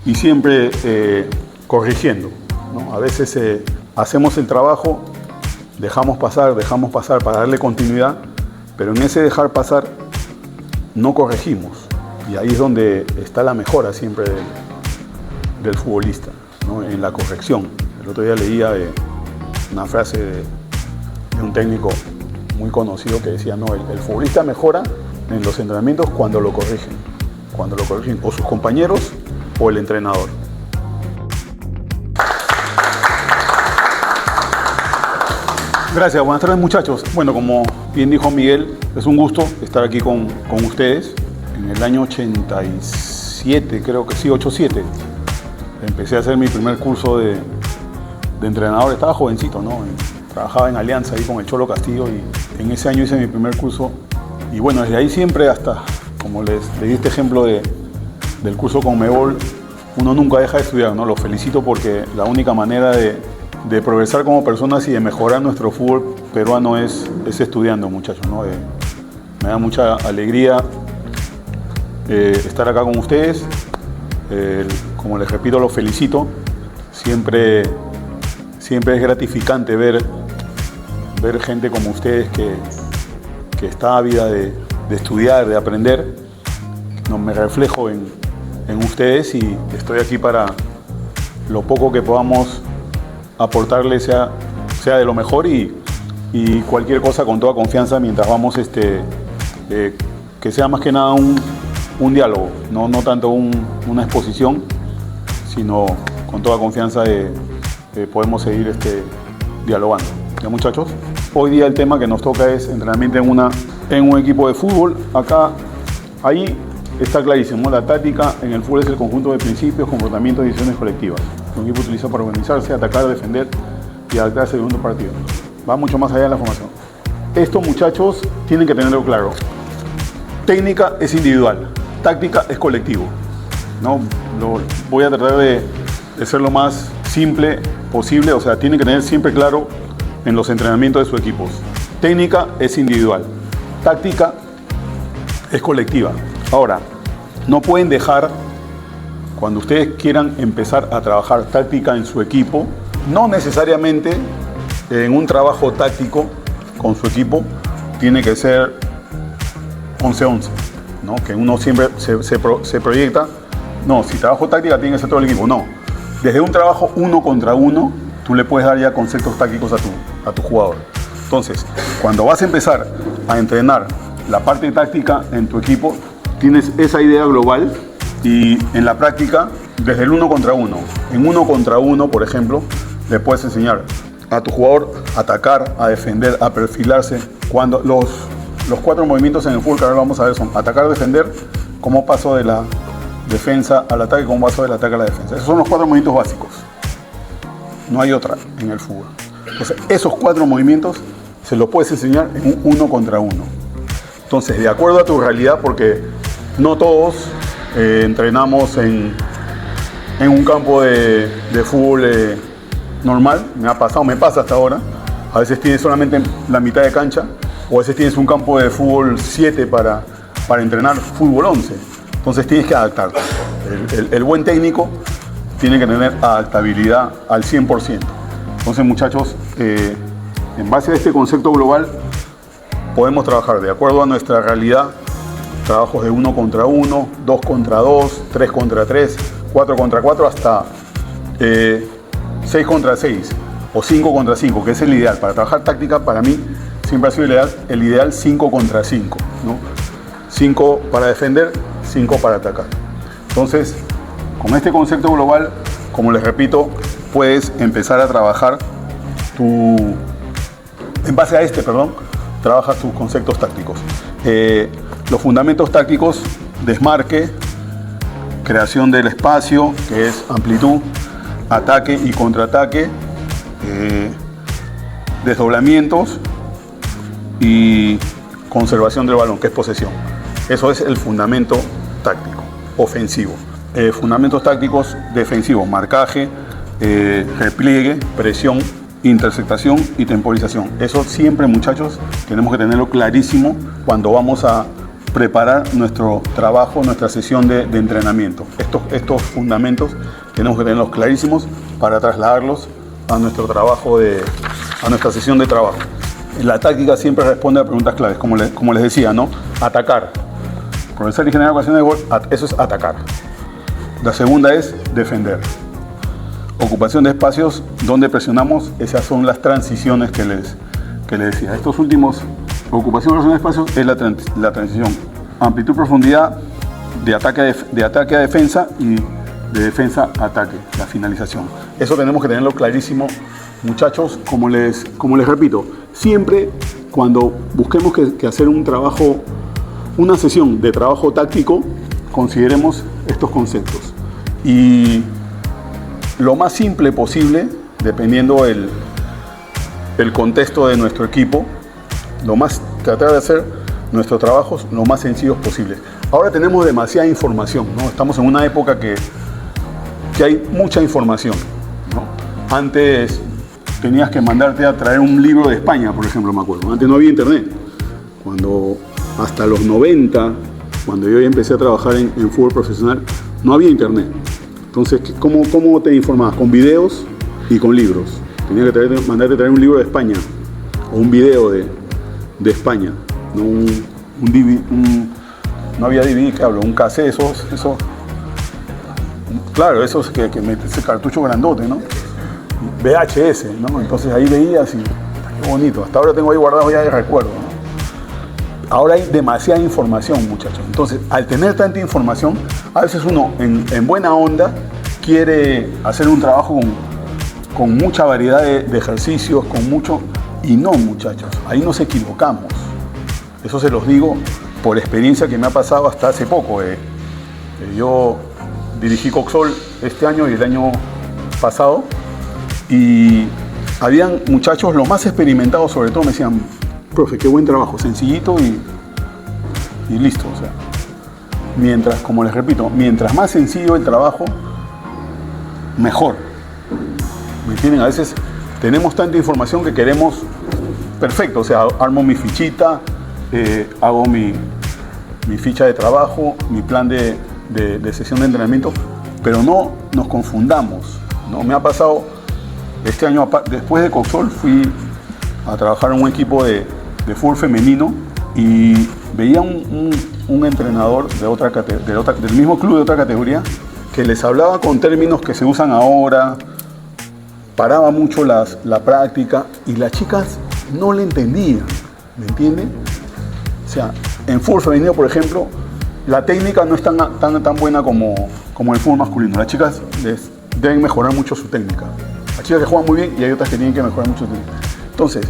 y siempre corrigiendo, ¿no? A veces hacemos el trabajo, dejamos pasar para darle continuidad, pero en ese dejar pasar no corregimos. Y ahí es donde está la mejora siempre del futbolista, ¿no? En la corrección. El otro día leía una frase de un técnico muy conocido que decía, no, el futbolista mejora en los entrenamientos cuando lo corrigen o sus compañeros o el entrenador. Gracias, buenas tardes muchachos. Bueno, como bien dijo Miguel, es un gusto estar aquí con ustedes. En el año 87, creo que sí, 87, empecé a hacer mi primer curso de entrenador. Estaba jovencito, ¿no? Trabajaba en Alianza ahí con el Cholo Castillo y en ese año hice mi primer curso. Y bueno, desde ahí siempre hasta, como les di este ejemplo del curso Conmebol, uno nunca deja de estudiar, ¿no? Los felicito porque la única manera de progresar como personas y de mejorar nuestro fútbol peruano es estudiando, muchachos, ¿no? Me da mucha alegría estar acá con ustedes. Como les repito, los felicito. Siempre es gratificante ver gente como ustedes que está ávida de estudiar, de aprender. No, me reflejo en ustedes y estoy aquí para lo poco que podamos aportarles sea de lo mejor y cualquier cosa con toda confianza mientras vamos que sea más que nada un diálogo, no tanto una exposición, sino con toda confianza podemos seguir dialogando. ¿Ya, muchachos? Hoy día el tema que nos toca es entrenamiento en un equipo de fútbol. Ahí está clarísimo, la táctica en el fútbol es el conjunto de principios, comportamientos y decisiones colectivas que un equipo utiliza para organizarse, atacar, defender y adaptarse a un partido. Va mucho más allá de la formación. Esto, muchachos, tienen que tenerlo claro. Técnica es individual, táctica es colectivo, ¿no? Voy a tratar de ser lo más simple posible, o sea, tienen que tener siempre claro en los entrenamientos de sus equipos. Técnica es individual, táctica es colectiva. Ahora, no pueden dejar, cuando ustedes quieran empezar a trabajar táctica en su equipo, no necesariamente en un trabajo táctico con su equipo tiene que ser 11-11, ¿no? Que uno siempre se proyecta, no, si trabajo táctica tiene que ser todo el equipo, no. Desde un trabajo 1 contra 1, tú le puedes dar ya conceptos tácticos a tu jugador. Entonces, cuando vas a empezar a entrenar la parte táctica en tu equipo, tienes esa idea global y en la práctica, desde el 1 contra 1. En 1 contra 1, por ejemplo, le puedes enseñar a tu jugador a atacar, a defender, a perfilarse. Cuando los 4 movimientos en el fútbol que ahora vamos a ver son atacar, defender, cómo paso de la defensa al ataque, cómo paso del ataque a la defensa. Esos son los 4 movimientos básicos. No hay otra en el fútbol. Entonces, esos 4 movimientos se los puedes enseñar en un 1 contra 1. Entonces, de acuerdo a tu realidad, porque no todos entrenamos en un campo de fútbol normal, me pasa hasta ahora. A veces tienes solamente la mitad de cancha, o a veces tienes un campo de fútbol 7 para entrenar fútbol 11. Entonces tienes que adaptarte. El buen técnico tiene que tener adaptabilidad al 100%. Entonces, muchachos, en base a este concepto global, podemos trabajar de acuerdo a nuestra realidad, trabajos de 1 contra 1, 2 contra 2, 3 contra 3, 4 contra 4, hasta 6 contra 6 o 5 contra 5, que es el ideal. Para trabajar táctica, para mí, siempre ha sido el ideal 5 contra 5, ¿no? 5 para defender, 5 para atacar. Entonces, con este concepto global, como les repito, puedes empezar a trabajar trabajas tus conceptos tácticos. Los fundamentos tácticos: desmarque, creación del espacio, que es amplitud, ataque y contraataque, desdoblamientos y conservación del balón, que es posesión. Eso es el fundamento táctico ofensivo. Fundamentos tácticos defensivos: marcaje, repliegue, presión, interceptación y temporización. Eso siempre, muchachos, tenemos que tenerlo clarísimo cuando vamos a preparar nuestro trabajo, nuestra sesión de entrenamiento. Estos fundamentos tenemos que tenerlos clarísimos para trasladarlos a nuestro trabajo, a nuestra sesión de trabajo. La táctica siempre responde a preguntas claves, como les decía, ¿no? Atacar. Progresar y generar ocasiones de gol, eso es atacar. La segunda es defender. Ocupación de espacios donde presionamos, esas son las transiciones que les decía. Estos últimos, ocupación de espacios es la transición. Amplitud, profundidad, de ataque a defensa y de defensa a ataque, la finalización. Eso tenemos que tenerlo clarísimo, muchachos. Como les repito, siempre cuando busquemos que hacer un trabajo, una sesión de trabajo táctico, consideremos estos conceptos. Y lo más simple posible, dependiendo el contexto de nuestro equipo, tratar de hacer nuestros trabajos lo más sencillos posible. Ahora tenemos demasiada información, ¿no? Estamos en una época que hay mucha información, ¿no? Antes tenías que mandarte a traer un libro de España, por ejemplo, me acuerdo. Antes no había internet. Hasta los 90, cuando yo ya empecé a trabajar en fútbol profesional, no había internet. Entonces, ¿cómo te informabas? Con videos y con libros. Tenía que mandarte a traer un libro de España o un video de España, no no había DVD, que hablo, un cassette, esos claro, esos que metes ese cartucho grandote, ¿no? VHS, ¿no? Entonces ahí veías y qué bonito. Hasta ahora tengo ahí guardado ya de recuerdo, ¿no? Ahora hay demasiada información, muchachos. Entonces, al tener tanta información, a veces uno en buena onda quiere hacer un trabajo con mucha variedad de ejercicios, y no, muchachos, ahí nos equivocamos. Eso se los digo por experiencia que me ha pasado hasta hace poco. Yo dirigí Coxol este año y el año pasado, y habían muchachos, los más experimentados sobre todo, me decían: profe, qué buen trabajo, sencillito y listo. O sea, como les repito, mientras más sencillo el trabajo, mejor. ¿Me entienden? A veces tenemos tanta información que queremos perfecto. O sea, armo mi fichita, hago mi ficha de trabajo, mi plan de sesión de entrenamiento, pero no nos confundamos, ¿no? Me ha pasado este año, después de Coxol, fui a trabajar en un equipo de fútbol femenino y veía un entrenador del mismo club de otra categoría que les hablaba con términos que se usan ahora, paraba mucho la práctica y las chicas no le entendían, ¿me entienden? O sea, en fútbol femenino, por ejemplo, la técnica no es tan buena como el fútbol masculino. Las chicas deben mejorar mucho su técnica. Hay chicas que juegan muy bien y hay otras que tienen que mejorar mucho su técnica. Entonces,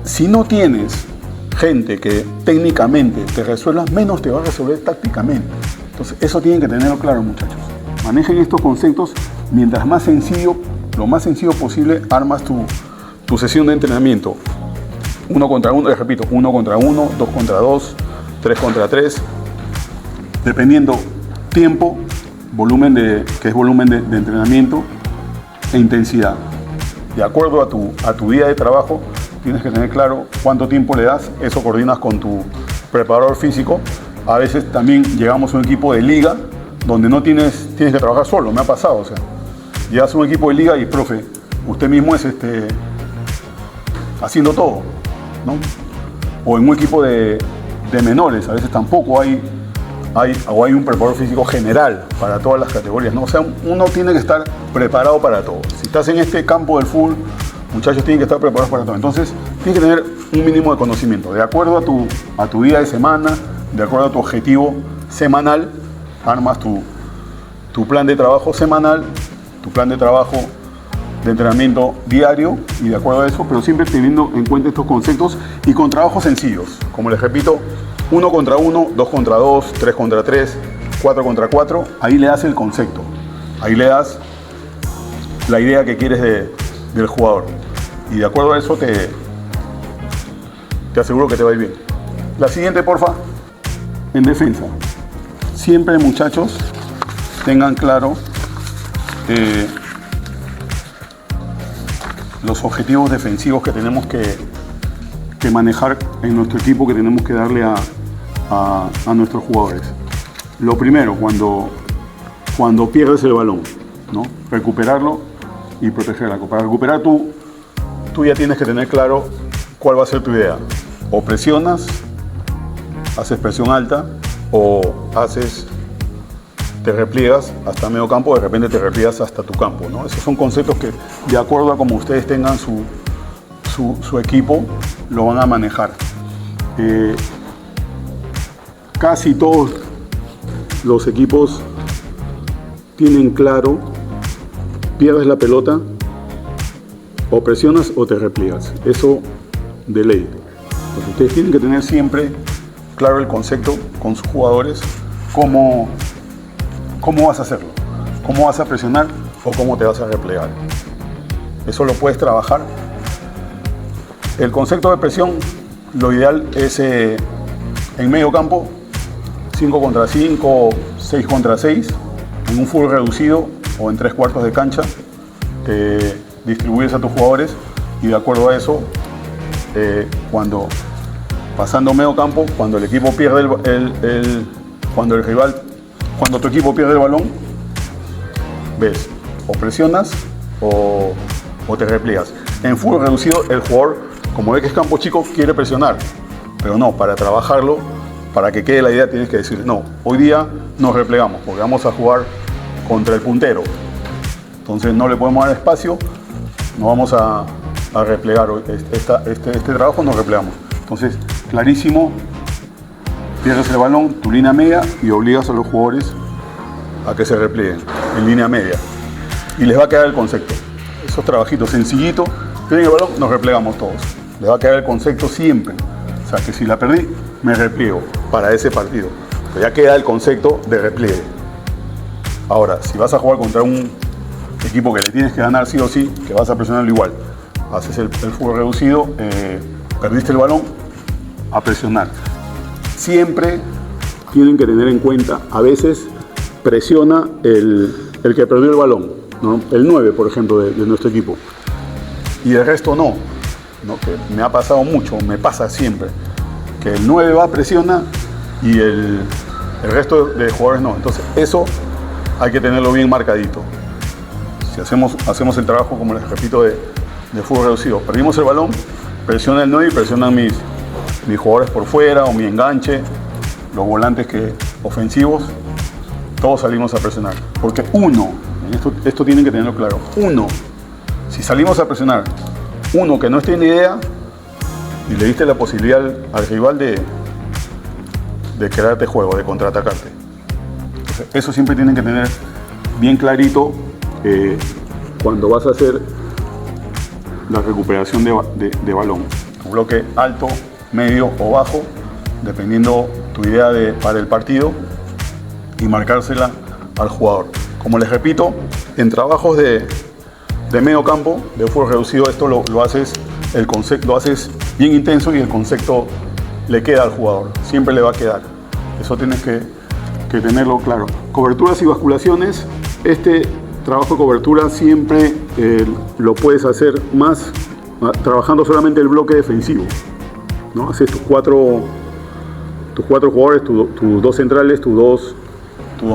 si no tienes gente que técnicamente te resuelva, menos te va a resolver tácticamente. Entonces, eso tienen que tenerlo claro, muchachos. Manejen estos conceptos. Mientras más sencillo, lo más sencillo posible, armas tu sesión de entrenamiento. 1 contra 1, les repito, 1 contra 1, 2 contra 2, 3 contra 3. Dependiendo tiempo, que es volumen de entrenamiento, e intensidad. De acuerdo a tu día de trabajo, tienes que tener claro cuánto tiempo le das. Eso coordinas con tu preparador físico. A veces también llegamos a un equipo de liga donde no tienes que trabajar solo. Me ha pasado, o sea, llegas a un equipo de liga y, profe, usted mismo es haciendo todo, ¿no? O en un equipo de menores, a veces tampoco hay un preparador físico general para todas las categorías, ¿no? O sea, uno tiene que estar preparado para todo. Si estás en este campo del fútbol, muchachos, tienen que estar preparados para todo. Entonces, tienes que tener un mínimo de conocimiento. De acuerdo a tu día de semana, de acuerdo a tu objetivo semanal, armas tu plan de trabajo semanal, tu plan de trabajo de entrenamiento diario, y de acuerdo a eso, pero siempre teniendo en cuenta estos conceptos y con trabajos sencillos. Como les repito, 1 contra 1, 2 contra 2, 3 contra 3, 4 contra 4, ahí le das el concepto, ahí le das la idea que quieres del jugador, y de acuerdo a eso te aseguro que te va a ir bien. La siguiente, porfa. En defensa, siempre, muchachos, tengan claro los objetivos defensivos que tenemos que manejar en nuestro equipo, que tenemos que darle a nuestros jugadores. Lo primero, cuando pierdes el balón, ¿no? Recuperarlo y protegerla. Para recuperar tú ya tienes que tener claro cuál va a ser tu idea. O presionas, haces presión alta, o te repliegas hasta medio campo, de repente te repliegas hasta tu campo, ¿no? Esos son conceptos que, de acuerdo a como ustedes tengan su equipo, lo van a manejar. Casi todos los equipos tienen claro: pierdes la pelota, o presionas o te repliegas. Eso de ley. Entonces, ustedes tienen que tener siempre claro el concepto con sus jugadores, cómo vas a hacerlo, cómo vas a presionar o cómo te vas a replegar. Eso lo puedes trabajar. El concepto de presión, lo ideal es en medio campo, 5 contra 5, 6 contra 6, en un fútbol reducido o en 3/4 de cancha. Distribuyes a tus jugadores y de acuerdo a eso, pasando medio campo, cuando el equipo pierde cuando tu equipo pierde el balón, ves, o presionas o te repliegas. En fútbol reducido, el jugador, como ve que es campo chico, quiere presionar, pero no, para trabajarlo, para que quede la idea, tienes que decir: no, hoy día nos replegamos porque vamos a jugar contra el puntero, entonces no le podemos dar espacio, no vamos a replegar este trabajo, nos replegamos. Entonces, clarísimo, pierdes el balón, tu línea media, y obligas a los jugadores a que se replieguen en línea media. Y les va a quedar el concepto. Esos trabajitos sencillitos, tienen el balón, nos replegamos todos. Les va a quedar el concepto siempre. O sea, que si la perdí, me repliego para ese partido. Pero ya queda el concepto de repliegue. Ahora, si vas a jugar contra un equipo que le tienes que ganar sí o sí, que vas a presionarlo igual, haces el fútbol reducido, perdiste el balón, a presionar. Siempre tienen que tener en cuenta, a veces presiona el que perdió el balón, ¿no? El 9, por ejemplo, de nuestro equipo. Y el resto no, que me ha pasado mucho, me pasa siempre, que el 9 va, presiona y el resto de jugadores no. Entonces eso hay que tenerlo bien marcadito. Si hacemos el trabajo, como les repito, de fútbol reducido, perdimos el balón, presiona el 9 y presionan mis jugadores por fuera o mi enganche, los volantes ofensivos, todos salimos a presionar. Porque esto tienen que tenerlo claro, si salimos a presionar, que no esté en idea y le diste la posibilidad al rival de crearte juego, de contraatacarte. Entonces, eso siempre tienen que tener bien clarito cuando vas a hacer la recuperación de balón. Un bloque alto, medio o bajo, dependiendo tu idea para el partido, y marcársela al jugador. Como les repito, en trabajos de medio campo, de fútbol reducido, esto lo haces bien intenso y el concepto le queda al jugador, siempre le va a quedar. Eso tienes que tenerlo claro. Coberturas y basculaciones, este trabajo de cobertura siempre lo puedes hacer más trabajando solamente el bloque defensivo, ¿no? Haces tus cuatro jugadores, tus dos centrales, tus dos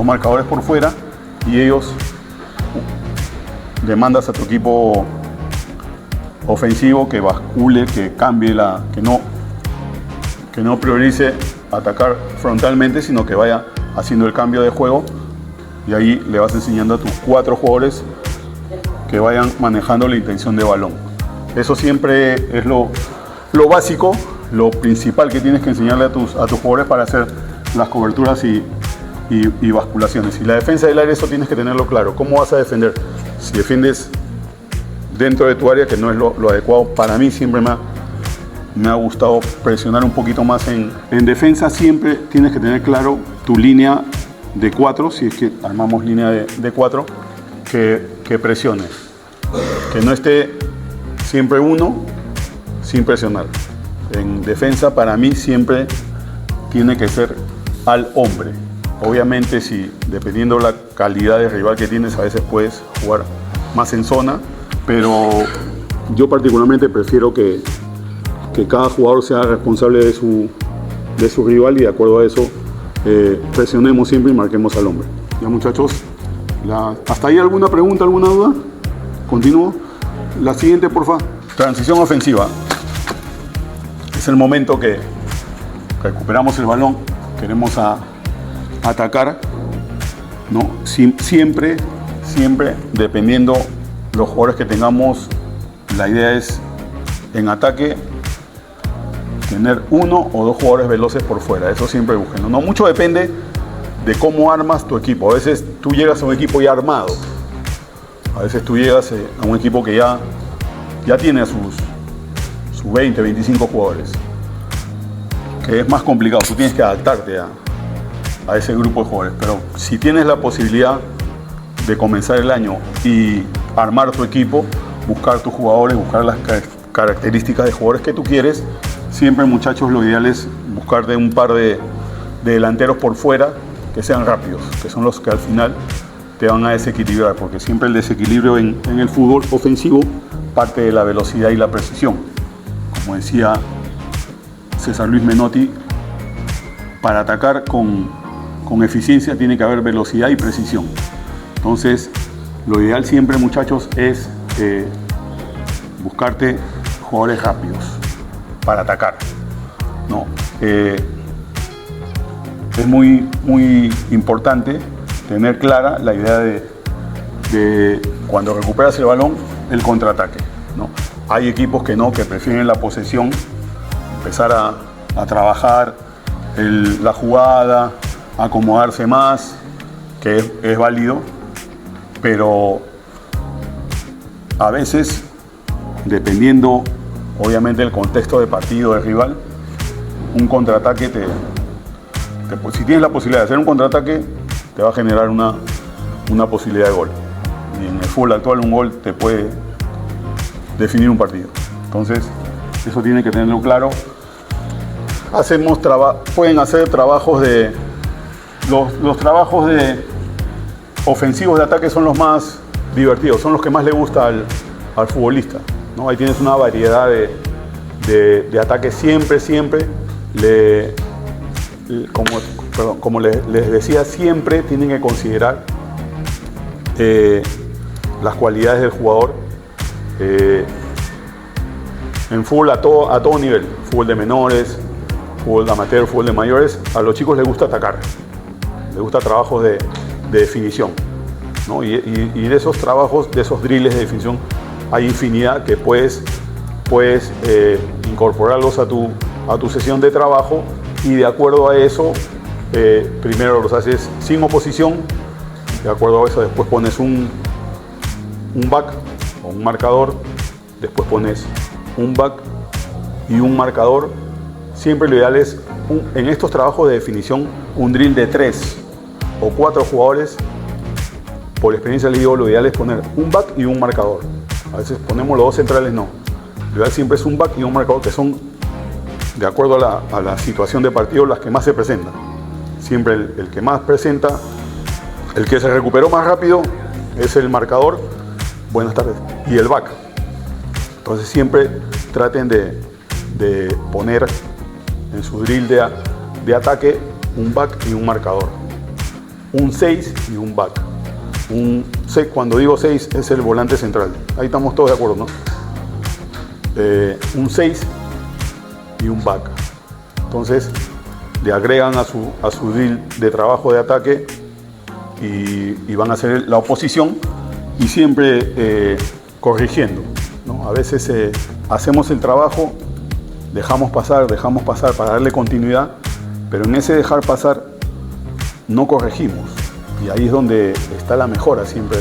marcadores por fuera, y ellos demandas a tu equipo ofensivo que bascule, que cambie, que no priorice atacar frontalmente, sino que vaya haciendo el cambio de juego, y ahí le vas enseñando a tus 4 jugadores que vayan manejando la intención de balón. Eso siempre es lo básico, lo principal que tienes que enseñarle a tus jugadores para hacer las coberturas y basculaciones. Y la defensa del área, eso tienes que tenerlo claro. ¿Cómo vas a defender? Si defiendes dentro de tu área, que no es lo adecuado, para mí siempre me ha gustado presionar un poquito más en defensa. Siempre tienes que tener claro tu línea de 4, si es que armamos línea de 4, que presione, que no esté siempre uno sin presionar. En defensa, para mí siempre tiene que ser al hombre. Obviamente, dependiendo la calidad de rival que tienes, a veces puedes jugar más en zona, pero yo particularmente prefiero que cada jugador sea responsable de de su rival y de acuerdo a eso presionemos siempre y marquemos al hombre. Ya muchachos, ¿hasta ahí alguna pregunta, alguna duda? Continúo. La siguiente, porfa. Transición ofensiva. Es el momento que recuperamos el balón, queremos atacar, ¿no? Siempre, dependiendo los jugadores que tengamos, la idea es en ataque tener 1 o 2 jugadores veloces por fuera, eso siempre busquen, ¿no? Mucho depende de cómo armas tu equipo. A veces tú llegas a un equipo ya armado, a veces tú llegas a un equipo que ya tiene a sus 20, 25 jugadores, que es más complicado, tú tienes que adaptarte a ese grupo de jugadores. Pero si tienes la posibilidad de comenzar el año y armar tu equipo, buscar tus jugadores, buscar las características de jugadores que tú quieres, siempre, muchachos, lo ideal es buscar de un par de delanteros por fuera que sean rápidos, que son los que al final te van a desequilibrar, porque siempre el desequilibrio en el fútbol ofensivo parte de la velocidad y la precisión. Como decía César Luis Menotti, para atacar con eficiencia tiene que haber velocidad y precisión. Entonces, lo ideal siempre, muchachos, es buscarte jugadores rápidos para atacar, ¿no? Es muy importante tener clara la idea de cuando recuperas el balón, el contraataque, ¿no? Hay equipos que prefieren la posesión, empezar a trabajar la jugada, acomodarse más, que es válido, pero a veces, dependiendo obviamente del contexto de partido del rival, un contraataque si tienes la posibilidad de hacer un contraataque, te va a generar una posibilidad de gol. Y en el fútbol actual un gol te puede definir un partido. Entonces, eso tiene que tenerlo claro. Pueden hacer trabajos los trabajos ofensivos de ataque son los más divertidos, son los que más le gusta al futbolista, ¿no? Ahí tienes una variedad de ataques siempre. Como les decía, siempre tienen que considerar las cualidades del jugador en fútbol a todo nivel, fútbol de menores, fútbol de amateur, fútbol de mayores. A los chicos les gusta atacar, les gusta trabajos de definición, ¿no? Y de esos trabajos, de esos drills de definición, hay infinidad que puedes incorporarlos a tu sesión de trabajo, y de acuerdo a eso, primero los haces sin oposición, de acuerdo a eso después pones un back o un marcador, después pones un back y un marcador. Siempre lo ideal es, en estos trabajos de definición, un drill de 3 o 4 jugadores. Por experiencia les digo, lo ideal es poner un back y un marcador. A veces ponemos los dos centrales, no. Lo ideal siempre es un back y un marcador, que son, de acuerdo a la situación de partido, las que más se presentan. Siempre el que más presenta, el que se recuperó más rápido, es el marcador, buenas tardes, y el back. Entonces siempre traten de poner en su drill de ataque un back y un marcador, un 6 y un back. Cuando digo 6 es el volante central, ahí estamos todos de acuerdo, ¿no? Un 6 y un back. Entonces le agregan a su drill de trabajo de ataque y van a hacer la oposición, y siempre corrigiendo, ¿no? A veces hacemos el trabajo, dejamos pasar para darle continuidad, pero en ese dejar pasar no corregimos, y ahí es donde está la mejora siempre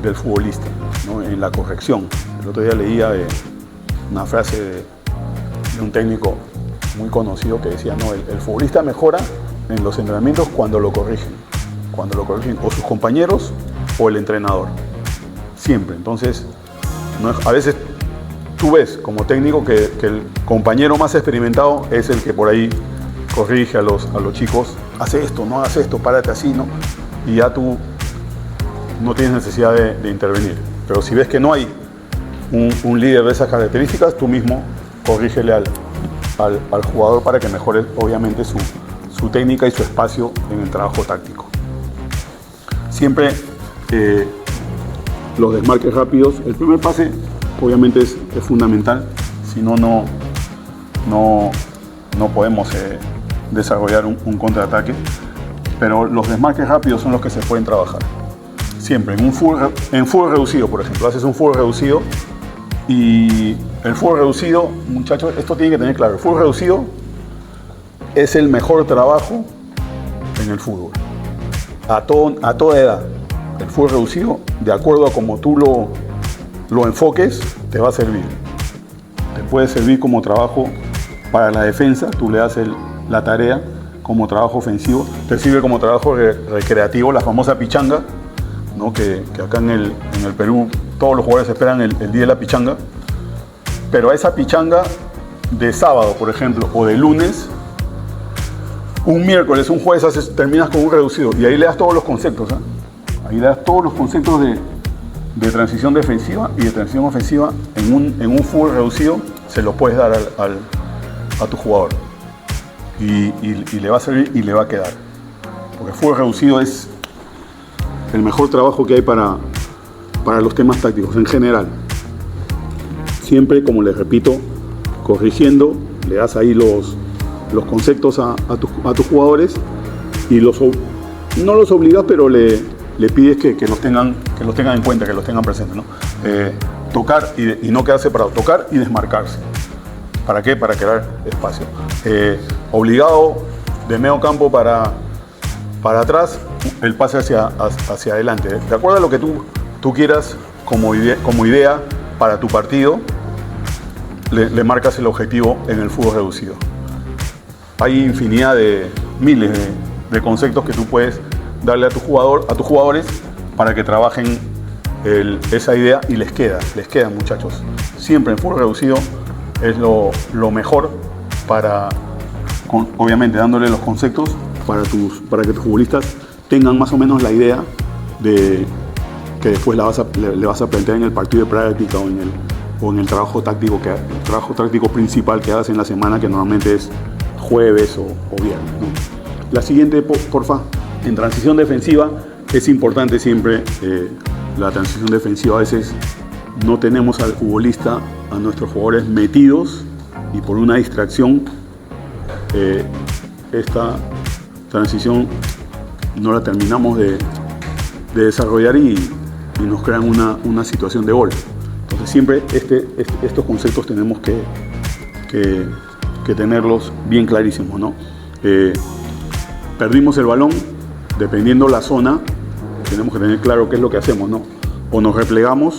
del futbolista, ¿no? En la corrección. El otro día leía una frase de un técnico muy conocido que decía, no, el futbolista mejora en los entrenamientos cuando lo corrigen o sus compañeros o el entrenador, siempre. Entonces, a veces tú ves como técnico que el compañero más experimentado es el que por ahí corrige a los chicos, hace esto, no hace esto, párate así, ¿no? Y ya tú no tienes necesidad de intervenir. Pero si ves que no hay un líder de esas características, tú mismo corrígele al jugador para que mejore obviamente su técnica y su espacio en el trabajo táctico. Siempre los desmarques rápidos, el primer pase obviamente es fundamental, si no, no podemos desarrollar un contraataque, pero los desmarques rápidos son los que se pueden trabajar. Siempre, en fútbol reducido, por ejemplo, haces un fútbol reducido y el fútbol reducido, muchachos, esto tienen que tener claro, el fútbol reducido es el mejor trabajo en el fútbol, a toda edad. El fútbol reducido, de acuerdo a como tú lo enfoques, te va a servir. Te puede servir como trabajo para la defensa, tú le das la tarea como trabajo ofensivo, te sirve como trabajo recreativo, la famosa pichanga, ¿no? que acá en el Perú todos los jugadores esperan el día de la pichanga, pero a esa pichanga de sábado, por ejemplo, o de lunes, un miércoles, un jueves, terminas con un reducido y ahí le das todos los conceptos, ¿eh? Ahí le das todos los conceptos de transición defensiva y de transición ofensiva en un fútbol reducido, se los puedes dar a tu jugador y le va a servir y le va a quedar, porque el fútbol reducido es el mejor trabajo que hay para los temas tácticos en general. Siempre, como les repito, corrigiendo, le das ahí los conceptos a tus jugadores y no los obligas, pero le pides que los tengan en cuenta, que los tengan presentes, ¿no? Tocar y no quedarse parado, tocar y desmarcarse. ¿Para qué? Para crear espacio. Obligado de medio campo para atrás, el pase hacia adelante. De acuerdo a lo que tú quieras como idea para tu partido, le marcas el objetivo en el fútbol reducido. Hay infinidad de miles de conceptos que tú puedes darle a tus jugadores para que trabajen esa idea y les queda, muchachos. Siempre en fútbol reducido es lo mejor obviamente dándole los conceptos para que tus futbolistas tengan más o menos la idea de que después le vas a plantear en el partido de práctica o en el trabajo táctico principal que hagas en la semana, que normalmente es jueves o viernes, ¿no? La siguiente, porfa. En transición defensiva es importante siempre la transición defensiva. A veces no tenemos al futbolista, a nuestros jugadores metidos y por una distracción esta transición no la terminamos de desarrollar y nos crean una situación de gol. Entonces siempre estos conceptos tenemos que tenerlos bien clarísimos, ¿no? Perdimos el balón, dependiendo la zona, tenemos que tener claro qué es lo que hacemos, ¿no? O nos replegamos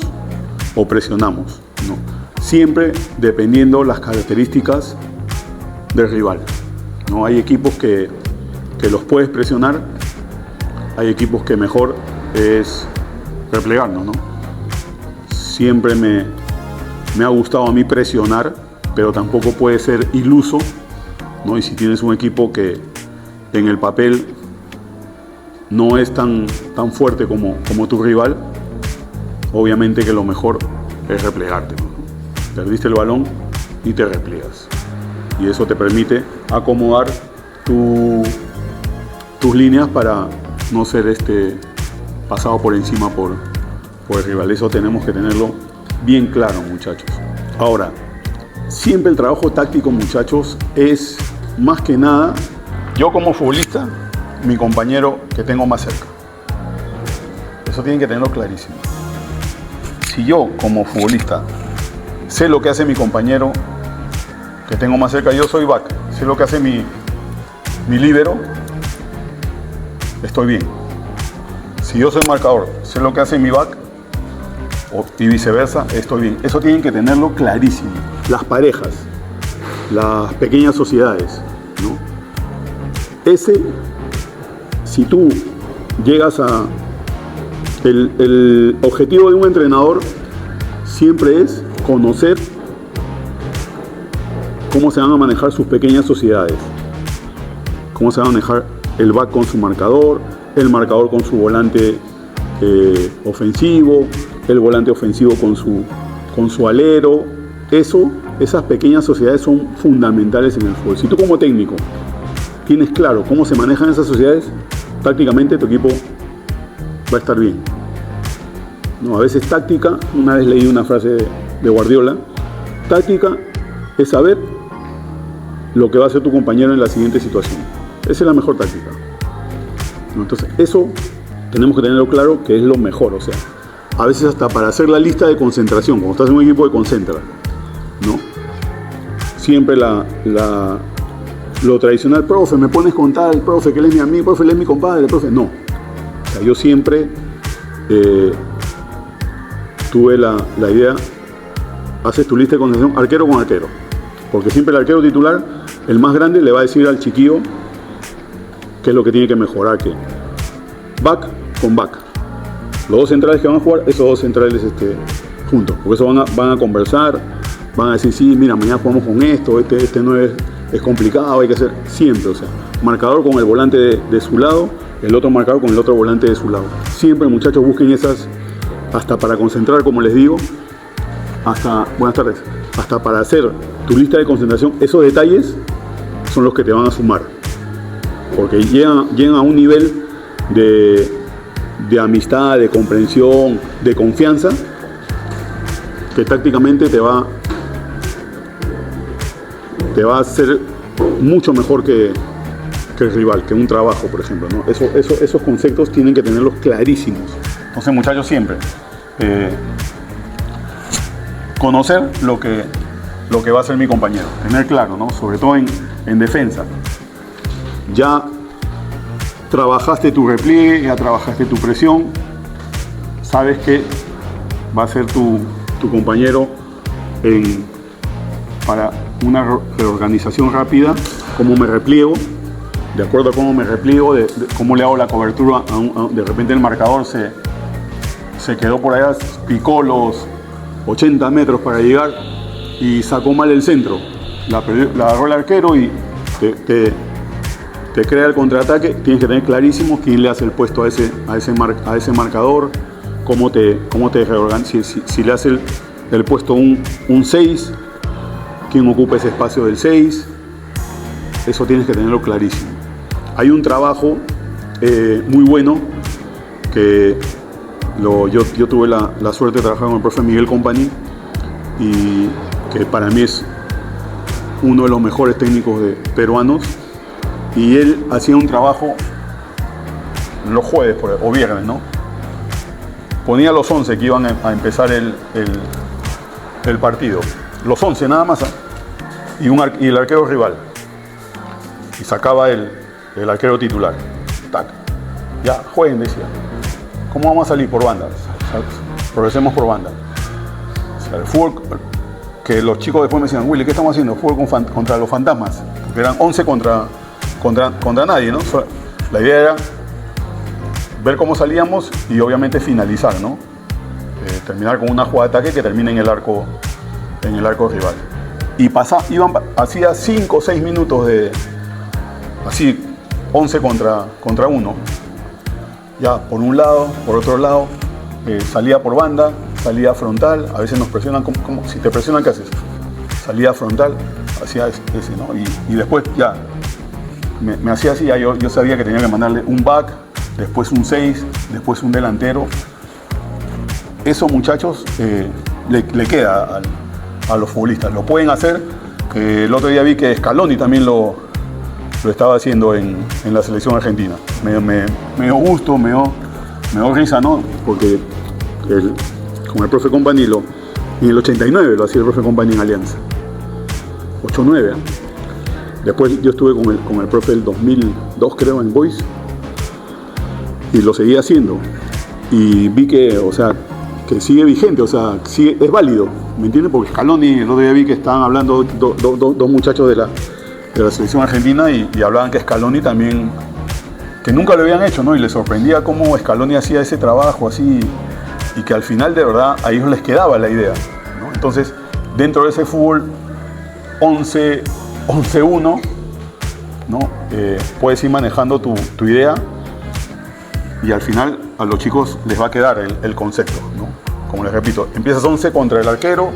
o presionamos, ¿no? Siempre dependiendo las características del rival, ¿no? Hay equipos que los puedes presionar, hay equipos que mejor es replegarnos, ¿no? Siempre me ha gustado a mí presionar, pero tampoco puede ser iluso, ¿no? Y si tienes un equipo que en el papel no es tan fuerte como tu rival, obviamente que lo mejor es replegarte, ¿no? Perdiste el balón y te repliegas. Y eso te permite acomodar tus líneas para no ser pasado por encima por el rival. Eso tenemos que tenerlo bien claro, muchachos. Ahora, siempre el trabajo táctico, muchachos, es más que nada, yo como futbolista, mi compañero que tengo más cerca. Eso tienen que tenerlo clarísimo. Si yo como futbolista sé lo que hace mi compañero que tengo más cerca, yo soy back, sé lo que hace mi líbero, estoy bien. Si yo soy marcador, sé lo que hace mi back y viceversa, estoy bien. Eso tienen que tenerlo clarísimo. Las parejas, las pequeñas sociedades, ¿no? Si tú llegas a... El objetivo de un entrenador siempre es conocer cómo se van a manejar sus pequeñas sociedades, cómo se va a manejar el back con su marcador, el marcador con su volante ofensivo, el volante ofensivo con su alero. Eso esas pequeñas sociedades son fundamentales en el fútbol. Si tú como técnico tienes claro cómo se manejan esas sociedades, tácticamente tu equipo va a estar bien. No, a veces táctica, una vez leí una frase de Guardiola, táctica es saber lo que va a hacer tu compañero en la siguiente situación. Esa es la mejor táctica. ¿No? Entonces, eso tenemos que tenerlo claro que es lo mejor. O sea, a veces hasta para hacer la lista de concentración, cuando estás en un equipo de concentra, ¿no? Siempre lo tradicional, profe, me pones con tal, profe, que él es mi amigo, profe, él es mi compadre, profe. No. O sea, yo siempre tuve la idea, haces tu lista de concentración arquero con arquero. Porque siempre el arquero titular, el más grande, le va a decir al chiquillo qué es lo que tiene que mejorar, que back con back. Los dos centrales que van a jugar, esos dos centrales juntos. Porque eso van a conversar, van a decir, sí, mira, mañana jugamos con esto, este no es complicado, hay que hacer siempre. O sea, marcador con el volante de su lado, el otro marcador con el otro volante de su lado. Siempre, muchachos, busquen esas, hasta para concentrar, como les digo, buenas tardes, hasta para hacer tu lista de concentración, esos detalles son los que te van a sumar. Porque llegan a un nivel de amistad, de comprensión, de confianza, que tácticamente te va a hacer mucho mejor que el rival, que un trabajo, por ejemplo, ¿no? Esos conceptos tienen que tenerlos clarísimos. Entonces, muchachos, siempre conocer lo que va a hacer mi compañero, tener claro, ¿no? Sobre todo en defensa. Ya trabajaste tu repliegue, ya trabajaste tu presión, sabes que va a ser tu compañero para una reorganización rápida, cómo me repliego, de acuerdo a cómo me repliego, de cómo le hago la cobertura, de repente el marcador se quedó por allá, picó los 80 metros para llegar y sacó mal el centro, la agarró el arquero y te crea el contraataque. Tienes que tener clarísimo quién le hace el puesto a ese marcador, cómo te reorganiza, si le hace el puesto un 6, quién ocupa ese espacio del 6, eso tienes que tenerlo clarísimo. Hay un trabajo muy bueno que yo tuve la suerte de trabajar con el profe Miguel Company, y que para mí es uno de los mejores técnicos peruanos, y él hacía un trabajo los jueves o viernes, ¿no? Ponía los 11 que iban a empezar el partido, los 11 nada más, y el arquero rival, y sacaba el arquero titular. Tac. Ya, jueguen, decía. ¿Cómo vamos a salir? Por banda. Progresemos por banda. O sea, el fútbol, que los chicos después me decían, Willy, ¿qué estamos haciendo? Fútbol contra los fantasmas. Porque eran 11 contra nadie, ¿no? La idea era ver cómo salíamos y obviamente finalizar, ¿no? Terminar con una jugada de ataque que termine en el arco rival. Y hacía 5 o 6 minutos de así, 11 contra 1. Ya por un lado, por otro lado, salía por banda, salía frontal, a veces nos presionan, como si te presionan, ¿qué haces? Salía frontal, hacía ese, ¿no? Y después ya, me hacía así, ya yo sabía que tenía que mandarle un back, después un 6, después un delantero. Eso, muchachos, le queda a los futbolistas, lo pueden hacer. El otro día vi que Scaloni también lo estaba haciendo en la selección argentina. Me dio gusto, me dio risa, ¿no? Porque con el profe Company en el 89 lo hacía el profe Company en Alianza. 8-9. Después yo estuve con el profe el 2002, creo, en Boys, y lo seguía haciendo. Y vi que, o sea, que sigue vigente, o sea, es válido, ¿me entiendes? Porque Scaloni, el otro día vi que estaban hablando dos muchachos de la selección argentina y hablaban que Scaloni también, que nunca lo habían hecho, ¿no? Y les sorprendía cómo Scaloni hacía ese trabajo así, y que al final de verdad a ellos les quedaba la idea, ¿no? Entonces, dentro de ese fútbol 11-1, ¿no? Puedes ir manejando tu idea, y al final a los chicos les va a quedar el concepto, ¿no? Como les repito, empiezas 11 contra el arquero,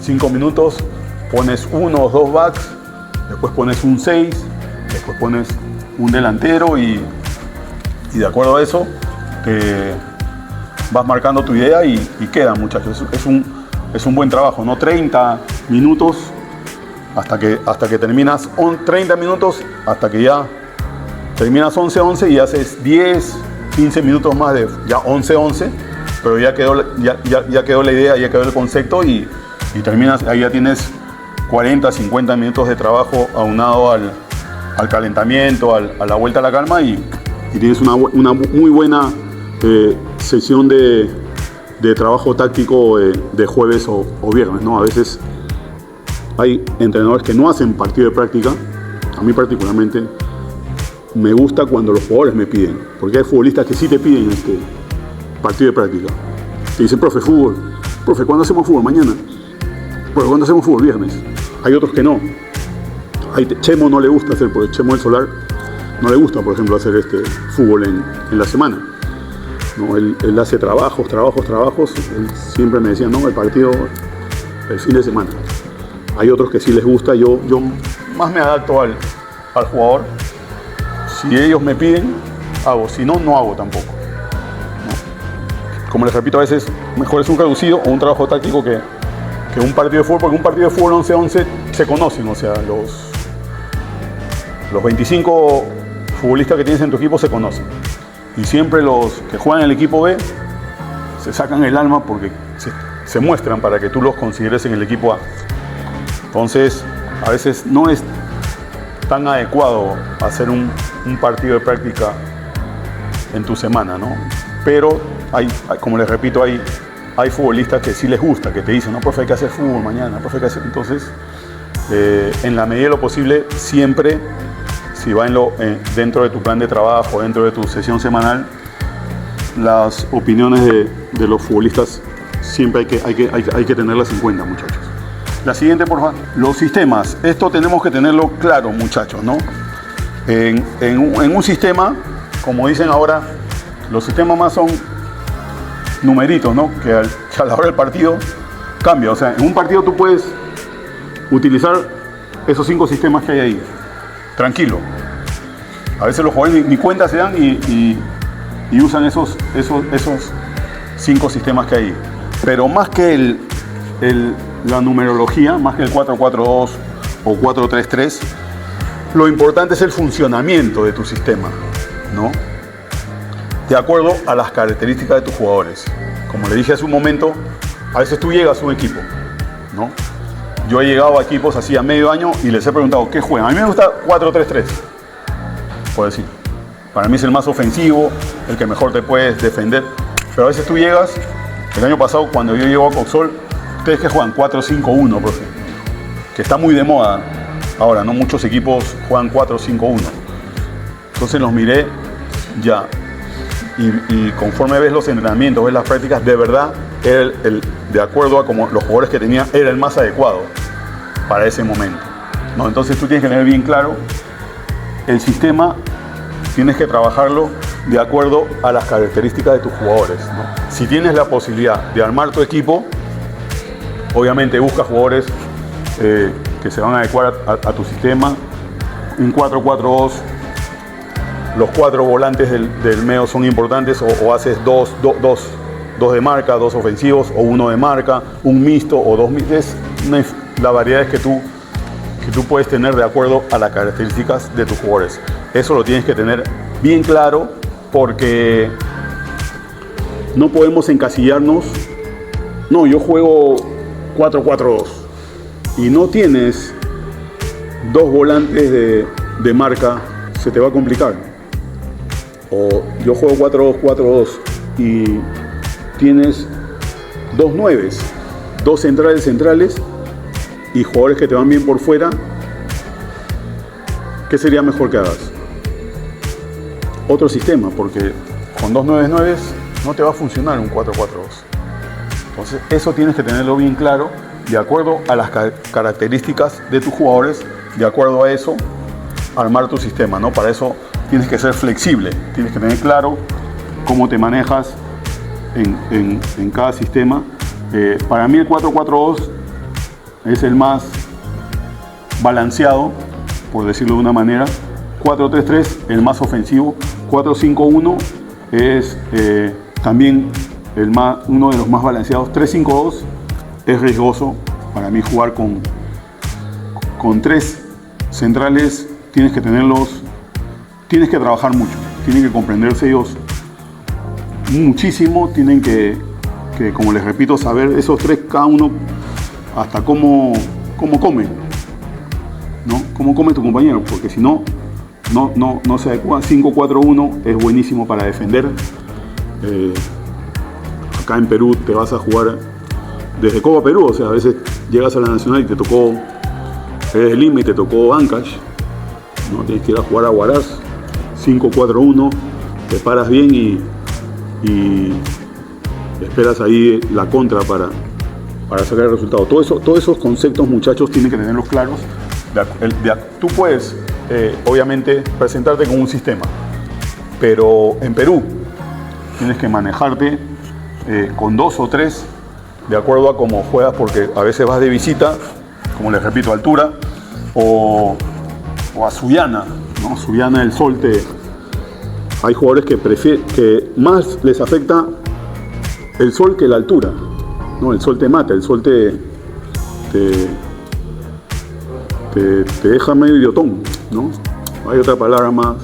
5 minutos pones 1 o 2 backs, después pones un 6, después pones un delantero y de acuerdo a eso vas marcando tu idea y queda, muchachos. Es un buen trabajo, ¿no? 30 minutos hasta que terminas, 30 minutos hasta que ya terminas 11-11 y haces 10, 15 minutos más de ya 11-11, pero ya quedó la idea, ya quedó el concepto y terminas, ahí ya tienes 40, 50 minutos de trabajo aunado al calentamiento, a la vuelta a la calma y tienes una muy buena sesión de trabajo táctico de jueves o viernes, ¿no? A veces hay entrenadores que no hacen partido de práctica. A mí particularmente me gusta cuando los jugadores me piden, porque hay futbolistas que sí te piden partido de práctica. Te dicen, profe, fútbol. Profe, ¿cuándo hacemos fútbol? Mañana. Profe, ¿cuándo hacemos fútbol? Viernes. Hay otros que no. Chemo no le gusta hacer, porque Chemo del Solar no le gusta, por ejemplo, hacer fútbol en la semana. ¿No? Él hace trabajos. Él siempre me decía, no, el partido el fin de semana. Hay otros que sí les gusta. Yo más me adapto al jugador. Si ellos me piden, hago. Si no, no hago tampoco. ¿No? Como les repito, a veces mejor es un reducido o un trabajo táctico que un partido de fútbol, porque un partido de fútbol 11-11 se conocen. O sea, los 25 futbolistas que tienes en tu equipo se conocen. Y siempre los que juegan en el equipo B se sacan el alma porque se muestran para que tú los consideres en el equipo A. Entonces, a veces no es tan adecuado hacer un partido de práctica en tu semana, ¿no? Pero como les repito, hay futbolistas que sí les gusta, que te dicen, no, profe, hay que hacer fútbol mañana, profe, hay que hacer. Entonces, en la medida de lo posible, siempre, si va dentro de tu plan de trabajo, dentro de tu sesión semanal, las opiniones de los futbolistas siempre hay que tenerlas en cuenta, muchachos. La siguiente, por favor. Los sistemas. Esto tenemos que tenerlo claro, muchachos, ¿no? En un sistema, como dicen ahora, los sistemas más son numeritos, ¿no? Que a la hora del partido cambia. O sea, en un partido tú puedes utilizar esos 5 sistemas que hay ahí. Tranquilo. A veces los jugadores ni cuenta se dan y usan esos 5 sistemas que hay. Pero más que la numerología, más que el 4-4-2 o 4-3-3, lo importante es el funcionamiento de tu sistema, ¿no? De acuerdo a las características de tus jugadores. Como le dije hace un momento, a veces tú llegas a un equipo, ¿no? Yo he llegado a equipos así a medio año y les he preguntado ¿qué juegan? A mí me gusta 4-3-3, puedo decir. Para mí es el más ofensivo, el que mejor te puedes defender. Pero a veces tú llegas, el año pasado cuando yo llego a Coxol, ustedes que juegan 4-5-1, profe, que está muy de moda ahora, no muchos equipos juegan 4-5-1. Entonces los miré ya y conforme ves los entrenamientos, ves las prácticas, de verdad era de acuerdo a como los jugadores que tenía, era el más adecuado para ese momento, ¿no? Entonces tú tienes que tener bien claro el sistema, tienes que trabajarlo de acuerdo a las características de tus jugadores, ¿no? Si tienes la posibilidad de armar tu equipo, obviamente busca jugadores que se van a adecuar a tu sistema. Un 4-4-2, los 4 volantes del medio son importantes, o haces dos de marca, 2 ofensivos, o 1 de marca, un mixto o 2 mixtos. La variedad es que tú puedes tener de acuerdo a las características de tus jugadores. Eso lo tienes que tener bien claro, porque no podemos encasillarnos. No, yo juego 4-4-2 y no tienes 2 volantes de marca, se te va a complicar. O yo juego 4-2-4-2 y tienes 2 9s, 2 centrales y jugadores que te van bien por fuera. ¿Qué sería mejor que hagas? Otro sistema, porque con 2 9-9 no te va a funcionar un 4-4-2. Entonces eso tienes que tenerlo bien claro, de acuerdo a las características de tus jugadores, de acuerdo a eso, armar tu sistema, ¿no? Para eso tienes que ser flexible, tienes que tener claro cómo te manejas en cada sistema. Para mí el 4-4-2 es el más balanceado, por decirlo de una manera. 4-3-3, el más ofensivo. 4-5-1 es también uno de los más balanceados. 3-5-2 es riesgoso para mí jugar con 3 centrales. Tienes que trabajar mucho, tienen que comprenderse ellos muchísimo, tienen que, como les repito, saber esos 3 cada uno hasta cómo comen, ¿no? Cómo come tu compañero, porque si no se adecua. 5-4-1 es buenísimo para defender. Acá en Perú te vas a jugar desde Copa Perú, o sea, a veces llegas a la Nacional y te tocó, eres de Lima y te tocó Ancash, ¿no? Tienes que ir a jugar a Huaraz. 5-4-1, te paras bien y esperas ahí la contra para sacar el resultado. Todos esos conceptos, muchachos, tienen que tenerlos claros. Tú puedes, obviamente, presentarte con un sistema, pero en Perú tienes que manejarte con 2 o 3 de acuerdo a cómo juegas, porque a veces vas de visita, como les repito, a Altura o a Sullana, ¿no? Sullana, el sol hay jugadores que más les afecta el sol que la altura, ¿no? El sol te mata, el sol te deja medio idiotón, ¿no? Hay otra palabra más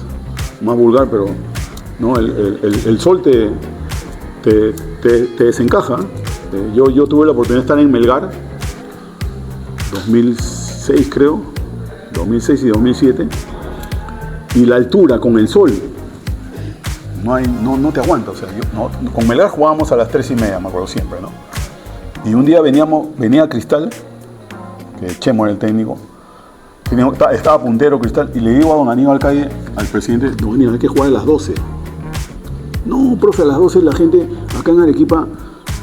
vulgar, pero ¿no? El sol te desencaja. Yo tuve la oportunidad de estar en Melgar 2006 creo, 2006 y 2007, y la altura con el sol no te aguanta. O sea, con Melgar jugábamos a las 3:30, me acuerdo siempre, ¿no? Y un día venía Cristal, que Chemo era el técnico, estaba puntero Cristal, y le digo a don Aníbal Calle, al presidente: don Aníbal, hay que jugar a las 12. No, profe, a las 12 la gente acá en Arequipa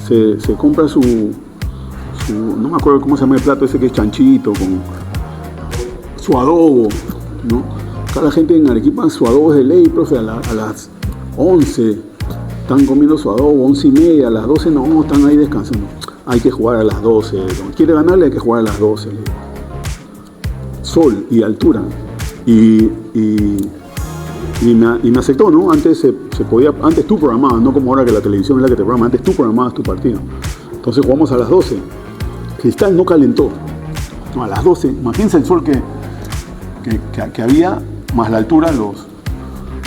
se compra su, no me acuerdo cómo se llama el plato ese que es chanchito, con su adobo, ¿no? Acá la gente en Arequipa, su adobo es de ley, profe, a las 11 están comiendo su adobo, 11:30, a las 12 no, están ahí descansando. Hay que jugar a las 12, ¿no? Quiere ganarle, hay que jugar a las 12. Sol y altura. Y me aceptó, ¿no? Antes antes tú programabas, no como ahora que la televisión es la que te programa, antes tú programabas tu partido. Entonces jugamos a las 12. Cristal no calentó. No, a las 12, imagínense el sol que había, más la altura, los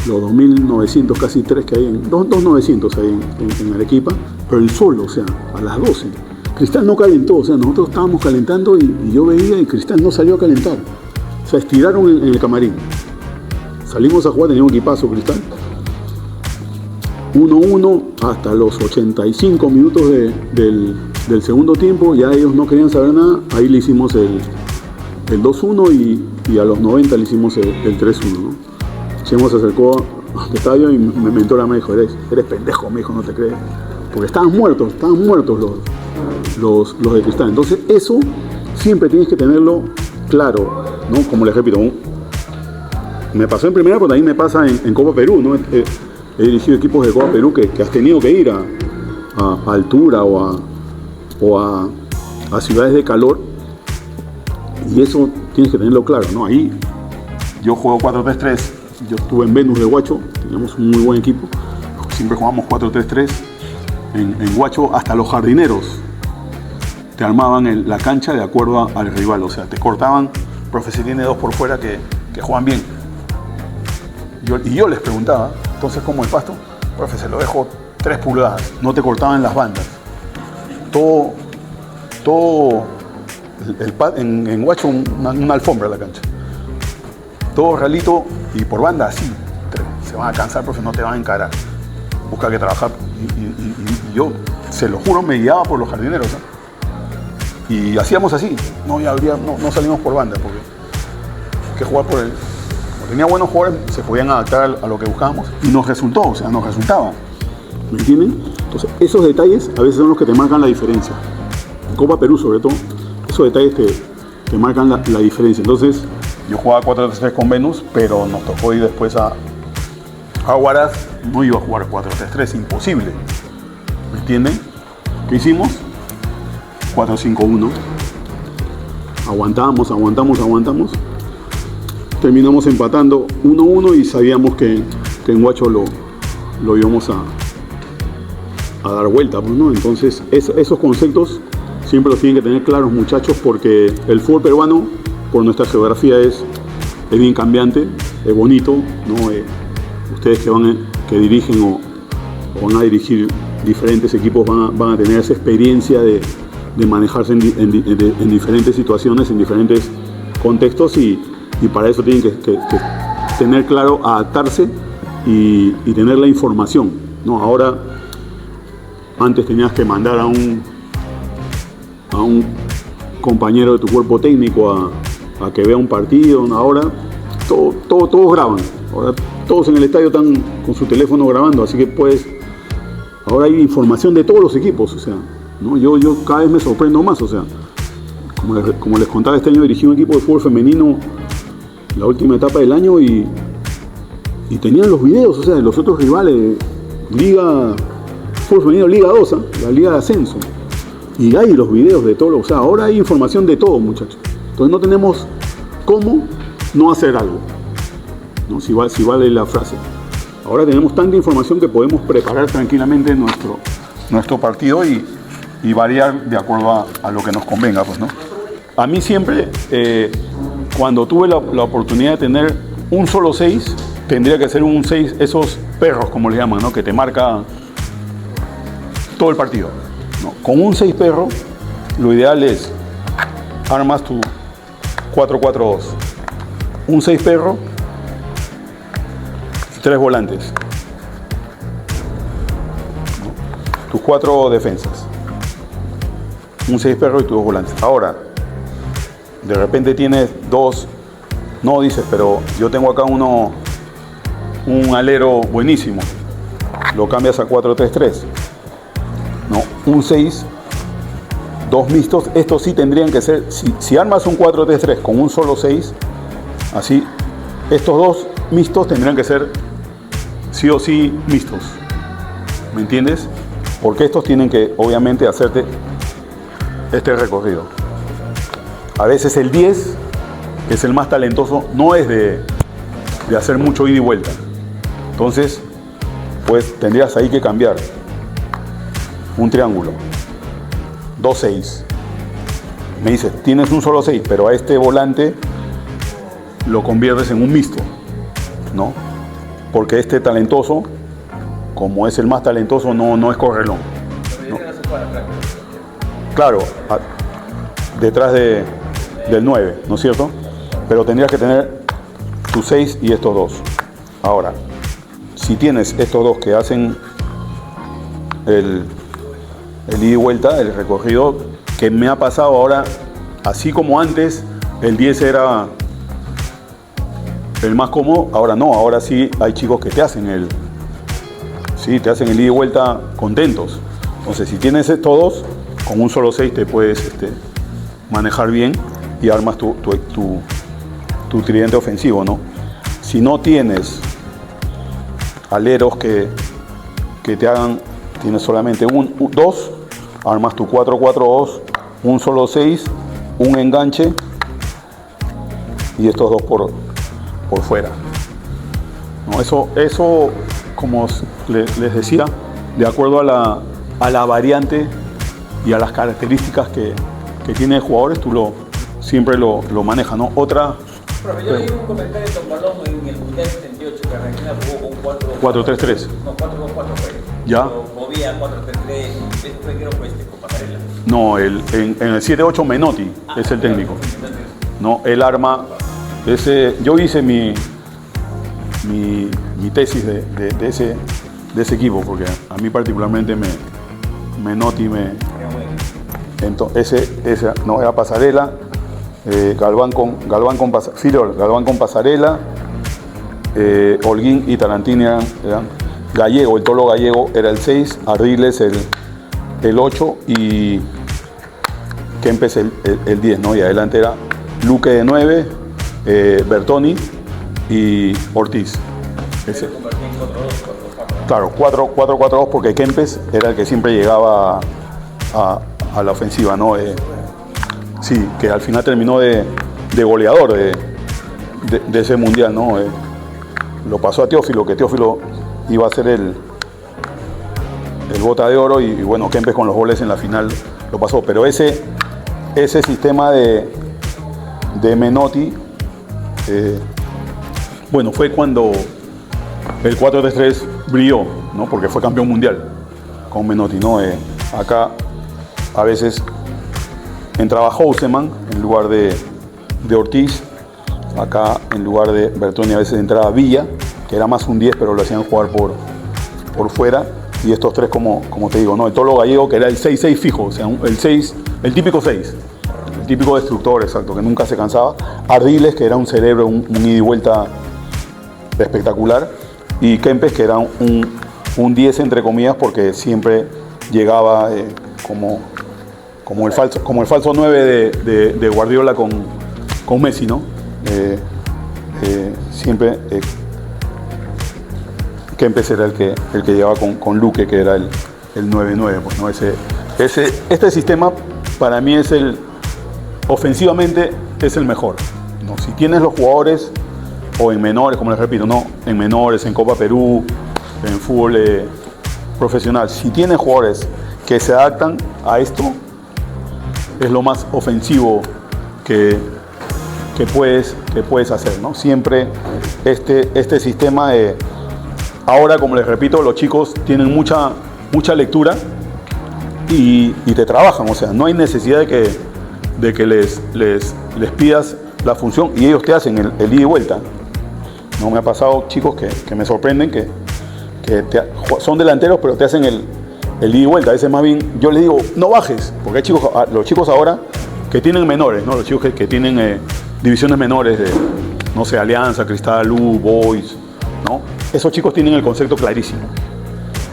2.900, casi 3 que hay, 2.900 hay en Arequipa, pero el sol, o sea, a las 12. Cristal no calentó, o sea, nosotros estábamos calentando y yo veía y Cristal no salió a calentar. O sea, estiraron en el camarín. Salimos a jugar, teníamos equipazo Cristal. 1-1 hasta los 85 minutos del segundo tiempo, ya ellos no querían saber nada, ahí le hicimos el 2-1 y a los 90 le hicimos el 3-1, ¿no? Chemo se acercó al estadio y mi mentora me dijo: eres pendejo, me dijo, no te crees, porque estaban muertos los de Cristal. Entonces eso siempre tienes que tenerlo claro, ¿no? Como les repito, me pasó en primera, pero también me pasa en Copa Perú, ¿no? He dirigido equipos de Copa Perú que has tenido que ir a Altura o a ciudades de calor, y eso tienes que tenerlo claro, ¿no? Ahí yo juego 4-3-3, yo estuve en Venus de Huacho, teníamos un muy buen equipo, siempre jugamos 4-3-3, en Huacho hasta los jardineros te armaban la cancha de acuerdo al rival, o sea, te cortaban, profe, si tiene 2 por fuera que juegan bien. Yo les preguntaba, entonces, ¿cómo el pasto? Profe, se lo dejo 3 pulgadas, no te cortaban las bandas. Todo en Huacho una alfombra la cancha. Todo realito y por banda así. Se van a cansar, profe, no te van a encarar. Busca que trabajar. Y yo, se lo juro, me guiaba por los jardineros, ¿eh? Y hacíamos así. No salimos por banda, porque hay que jugar por el... Como tenía buenos jugadores, se podían adaptar a lo que buscábamos. Y nos resultó, o sea, nos resultaba. ¿Me entienden? Entonces, esos detalles a veces son los que te marcan la diferencia. En Copa Perú, sobre todo, esos detalles te marcan la diferencia. Entonces, yo jugaba 4-3-3 con Venus, pero nos tocó ir después a Huaraz. No iba a jugar 4-3-3, imposible. ¿Me entienden? ¿Qué hicimos? 4-5-1. aguantamos. Terminamos empatando 1-1 y sabíamos que en Huacho lo íbamos a dar vuelta, pues, ¿no? Entonces esos conceptos siempre los tienen que tener claros, muchachos, porque el fútbol peruano, por nuestra geografía, es bien cambiante, es bonito, ¿no? Ustedes que dirigen o van a dirigir diferentes equipos van a tener esa experiencia de manejarse en diferentes situaciones, en diferentes contextos, y para eso tienen que tener claro, adaptarse y tener la información, ¿no? Ahora, antes tenías que mandar a un compañero de tu cuerpo técnico a que vea un partido. Ahora todos graban. Ahora todos en el estadio están con su teléfono grabando, así que ahora hay información de todos los equipos, o sea, ¿no? Yo cada vez me sorprendo más, o sea, como les contaba, este año dirigí un equipo de fútbol femenino la última etapa del año y tenían los videos, o sea, de los otros rivales, fútbol femenino Liga 2, la Liga de Ascenso, y hay los videos de todo, o sea, ahora hay información de todo, muchachos. Entonces no tenemos cómo no hacer algo, ¿no? Si vale la frase. Ahora tenemos tanta información que podemos preparar tranquilamente nuestro partido y variar de acuerdo a lo que nos convenga, pues, ¿no? A mí siempre, cuando tuve la oportunidad de tener un solo 6, tendría que ser un 6, esos perros, como le llaman, ¿no? Que te marca todo el partido, ¿no? Con un 6 perro, lo ideal es armas tu 4-4-2, un 6 perro, 3 volantes, ¿no? Tus 4 defensas, un 6 perro y tus 2 volantes. Ahora, de repente tienes 2, no dices, pero yo tengo acá un alero buenísimo, lo cambias a 4-3-3, no, un 6, 2 mixtos. Estos sí tendrían que ser, si armas un 4-3-3 con un solo 6, así, estos 2 mixtos tendrían que ser sí o sí mixtos, ¿me entiendes? Porque estos tienen que, obviamente, hacerte este recorrido. A veces el 10, que es el más talentoso, no es de hacer mucho ida y vuelta. Entonces, pues tendrías ahí que cambiar un triángulo, 2-6. Me dices, tienes un solo 6, pero a este volante lo conviertes en un mixto, ¿no? Porque este talentoso, como es el más talentoso, no es correlón, ¿no? Claro, detrás del 9, ¿no es cierto? Pero tendrías que tener tu 6 y estos 2. Ahora, si tienes estos 2 que hacen el ida y vuelta, el recorrido, que me ha pasado ahora, así como antes el 10 era el más cómodo, ahora no, ahora sí hay chicos que te hacen el ida y vuelta contentos. Entonces, si tienes estos 2, con un solo 6 te puedes manejar bien y armas tu tridente ofensivo, ¿no? Si no tienes aleros que te hagan, tienes solamente 2, armas tu 4-4-2, un solo 6, un enganche y estos 2 por fuera, ¿no? Eso, como les decía, de acuerdo a la variante y a las características que tiene el jugador, siempre lo manejas, ¿no? Otra... Profe, yo leí un comentario de Don Palomo en el Mundial 78, que Argentina jugó con 4-3-3. No, 4-2-4 fue. Ya. Movía 4-3-3, creo que fue con Pasarela. No, en el 7-8 Menotti es el técnico. No, el arma, yo hice mi tesis de ese equipo, porque a mí particularmente Menotti entonces, no, era Pasarela, Galván con Pasarela, Holguín y Tarantini eran Gallego, el Tolo Gallego era el 6, Arriles el 8 y Kempes el 10, ¿no? Y adelante era Luque de 9, Bertoni y Ortiz. Ese. Claro, 4-4-2 porque Kempes era el que siempre llegaba a la ofensiva, ¿no? Sí, que al final terminó de goleador de ese mundial, ¿no? Lo pasó a Teófilo, que Teófilo iba a ser el bota de oro y bueno, Kempes con los goles en la final lo pasó. Pero ese sistema de Menotti, bueno, fue cuando el 4-3-3 brilló, ¿no? Porque fue campeón mundial con Menotti, ¿no? Acá a veces entraba Houseman en lugar de Ortiz. Acá en lugar de Bertoni a veces entraba Villa, que era más un 10, pero lo hacían jugar por fuera. Y estos tres, como te digo, ¿no? El Tolo Gallego, que era el 6-6 fijo, o sea, el típico 6. El típico destructor, exacto, que nunca se cansaba. Ardiles, que era un cerebro, un ida y vuelta espectacular. Y Kempes, que era un 10 entre comillas, porque siempre llegaba como el falso 9 de Guardiola con Messi, ¿no? Siempre Kempes era el que llegaba con Luque, que era el 9-9, pues, ¿no? Este sistema para mí ofensivamente es el mejor, ¿no? Si tienes los jugadores, o en menores, como les repito, no, en menores, en Copa Perú, en fútbol profesional, si tienes jugadores que se adaptan a esto, es lo más ofensivo que puedes hacer, ¿no? Siempre este sistema ahora, como les repito, los chicos tienen mucha lectura y te trabajan, o sea, no hay necesidad de que les pidas la función y ellos te hacen el ida y vuelta. No me ha pasado chicos que me sorprenden que son delanteros pero te hacen el ida y vuelta. A veces más bien yo les digo, no bajes, porque hay los chicos ahora que tienen menores, ¿no? Los chicos que tienen divisiones menores de, no sé, Alianza, Cristal, U, Boys, ¿no? Esos chicos tienen el concepto clarísimo,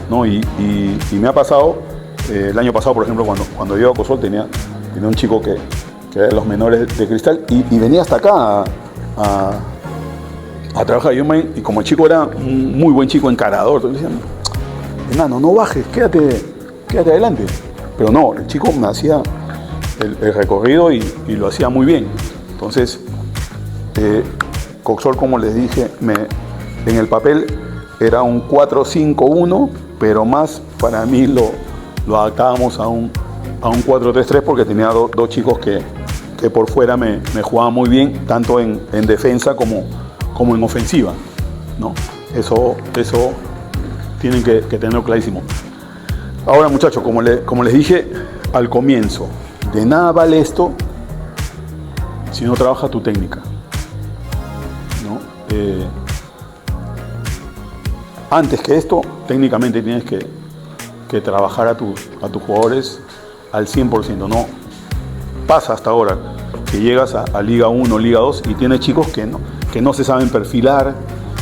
¿no? Y me ha pasado, el año pasado, por ejemplo, cuando yo a Cosol tenía un chico que era de los menores de Cristal y venía hasta acá a trabajar. Y como el chico era un muy buen chico encarador, entonces decían, enano, no bajes, quédate adelante. Pero no, el chico me hacía el recorrido y lo hacía muy bien. Entonces, Coxol, como les dije, en el papel era un 4-5-1, pero más para mí lo adaptábamos a un 4-3-3 porque tenía dos chicos que por fuera me jugaban muy bien, tanto en defensa como en ofensiva, ¿no? Eso tienen que tenerlo clarísimo. Ahora, muchachos, como les dije al comienzo, de nada vale esto si no trabaja tu técnica, ¿no? Antes que esto, técnicamente tienes que trabajar a tus jugadores al 100%, ¿no? Pasa hasta ahora que llegas a Liga 1, Liga 2 y tienes chicos que no se saben perfilar,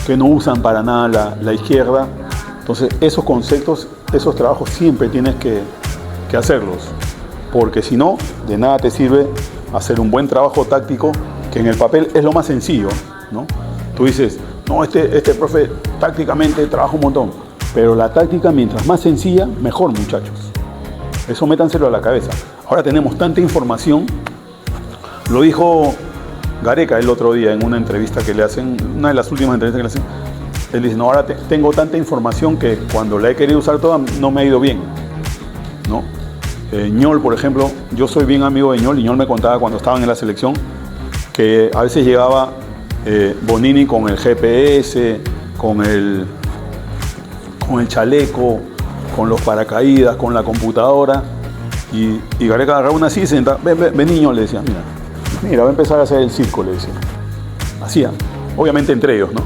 que no usan para nada la izquierda. Entonces, esos conceptos, esos trabajos siempre tienes que hacerlos, porque si no, de nada te sirve hacer un buen trabajo táctico, que en el papel es lo más sencillo, ¿no? Tú dices, no, este profe tácticamente trabaja un montón, pero la táctica, mientras más sencilla, mejor, muchachos. Eso métanselo a la cabeza. Ahora tenemos tanta información, lo dijo Gareca el otro día en una entrevista que le hacen, una de las últimas entrevistas que le hacen. Él dice, no, ahora tengo tanta información que cuando la he querido usar toda no me ha ido bien, ¿no? Ñol, por ejemplo, yo soy bien amigo de Ñol y Ñol me contaba cuando estaban en la selección que a veces llegaba Bonini con el GPS, con el chaleco, con los paracaídas, con la computadora y Gareca agarraba una así y se sentaba, ven niño, le decía, mira, va a empezar a hacer el circo, le decía. Hacía, obviamente entre ellos, ¿no?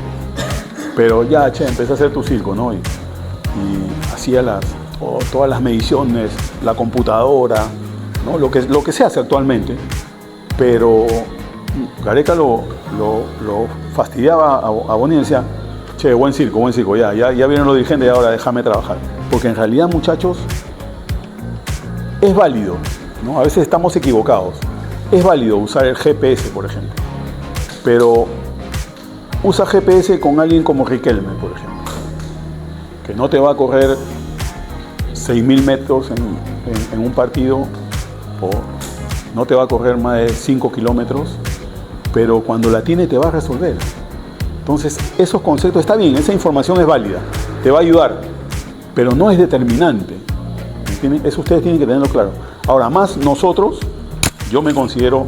Pero ya, empecé a hacer tu circo, ¿no? Y hacía todas las mediciones, la computadora, ¿no? Lo que se hace actualmente. Pero Gareca lo fastidiaba a Bonini y decía, buen circo, ya vienen los dirigentes y ahora déjame trabajar. Porque en realidad, muchachos, es válido, ¿no? A veces estamos equivocados. Es válido usar el GPS, por ejemplo. Pero usa GPS con alguien como Riquelme, por ejemplo, que no te va a correr 6.000 metros en un partido no te va a correr más de 5 kilómetros, pero cuando la tiene te va a resolver. Entonces, esos conceptos, está bien, esa información es válida, te va a ayudar, pero no es determinante. ¿Entienden? Eso ustedes tienen que tenerlo claro. Ahora, más nosotros, yo me considero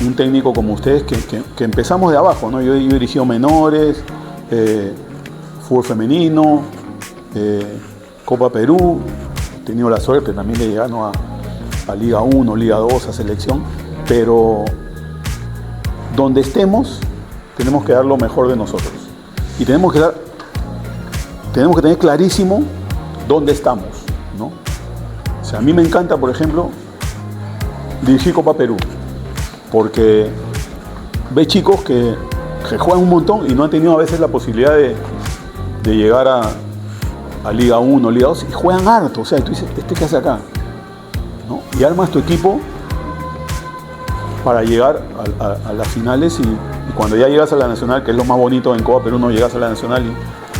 un técnico como ustedes que empezamos de abajo, ¿no? Yo he dirigido menores, fútbol femenino, Copa Perú, he tenido la suerte también de llegar, ¿no?, a Liga 1, Liga 2, a selección, pero donde estemos tenemos que dar lo mejor de nosotros y tenemos que tener clarísimo dónde estamos, ¿no? O sea, a mí me encanta, por ejemplo, dirigir Copa Perú, porque ve chicos que juegan un montón y no han tenido a veces la posibilidad de llegar a Liga 1, Liga 2 y juegan harto. O sea, tú dices, ¿qué hace acá? ¿No? Y armas tu equipo para llegar a las finales y cuando ya llegas a la Nacional, que es lo más bonito en Copa Perú, no llegas a la Nacional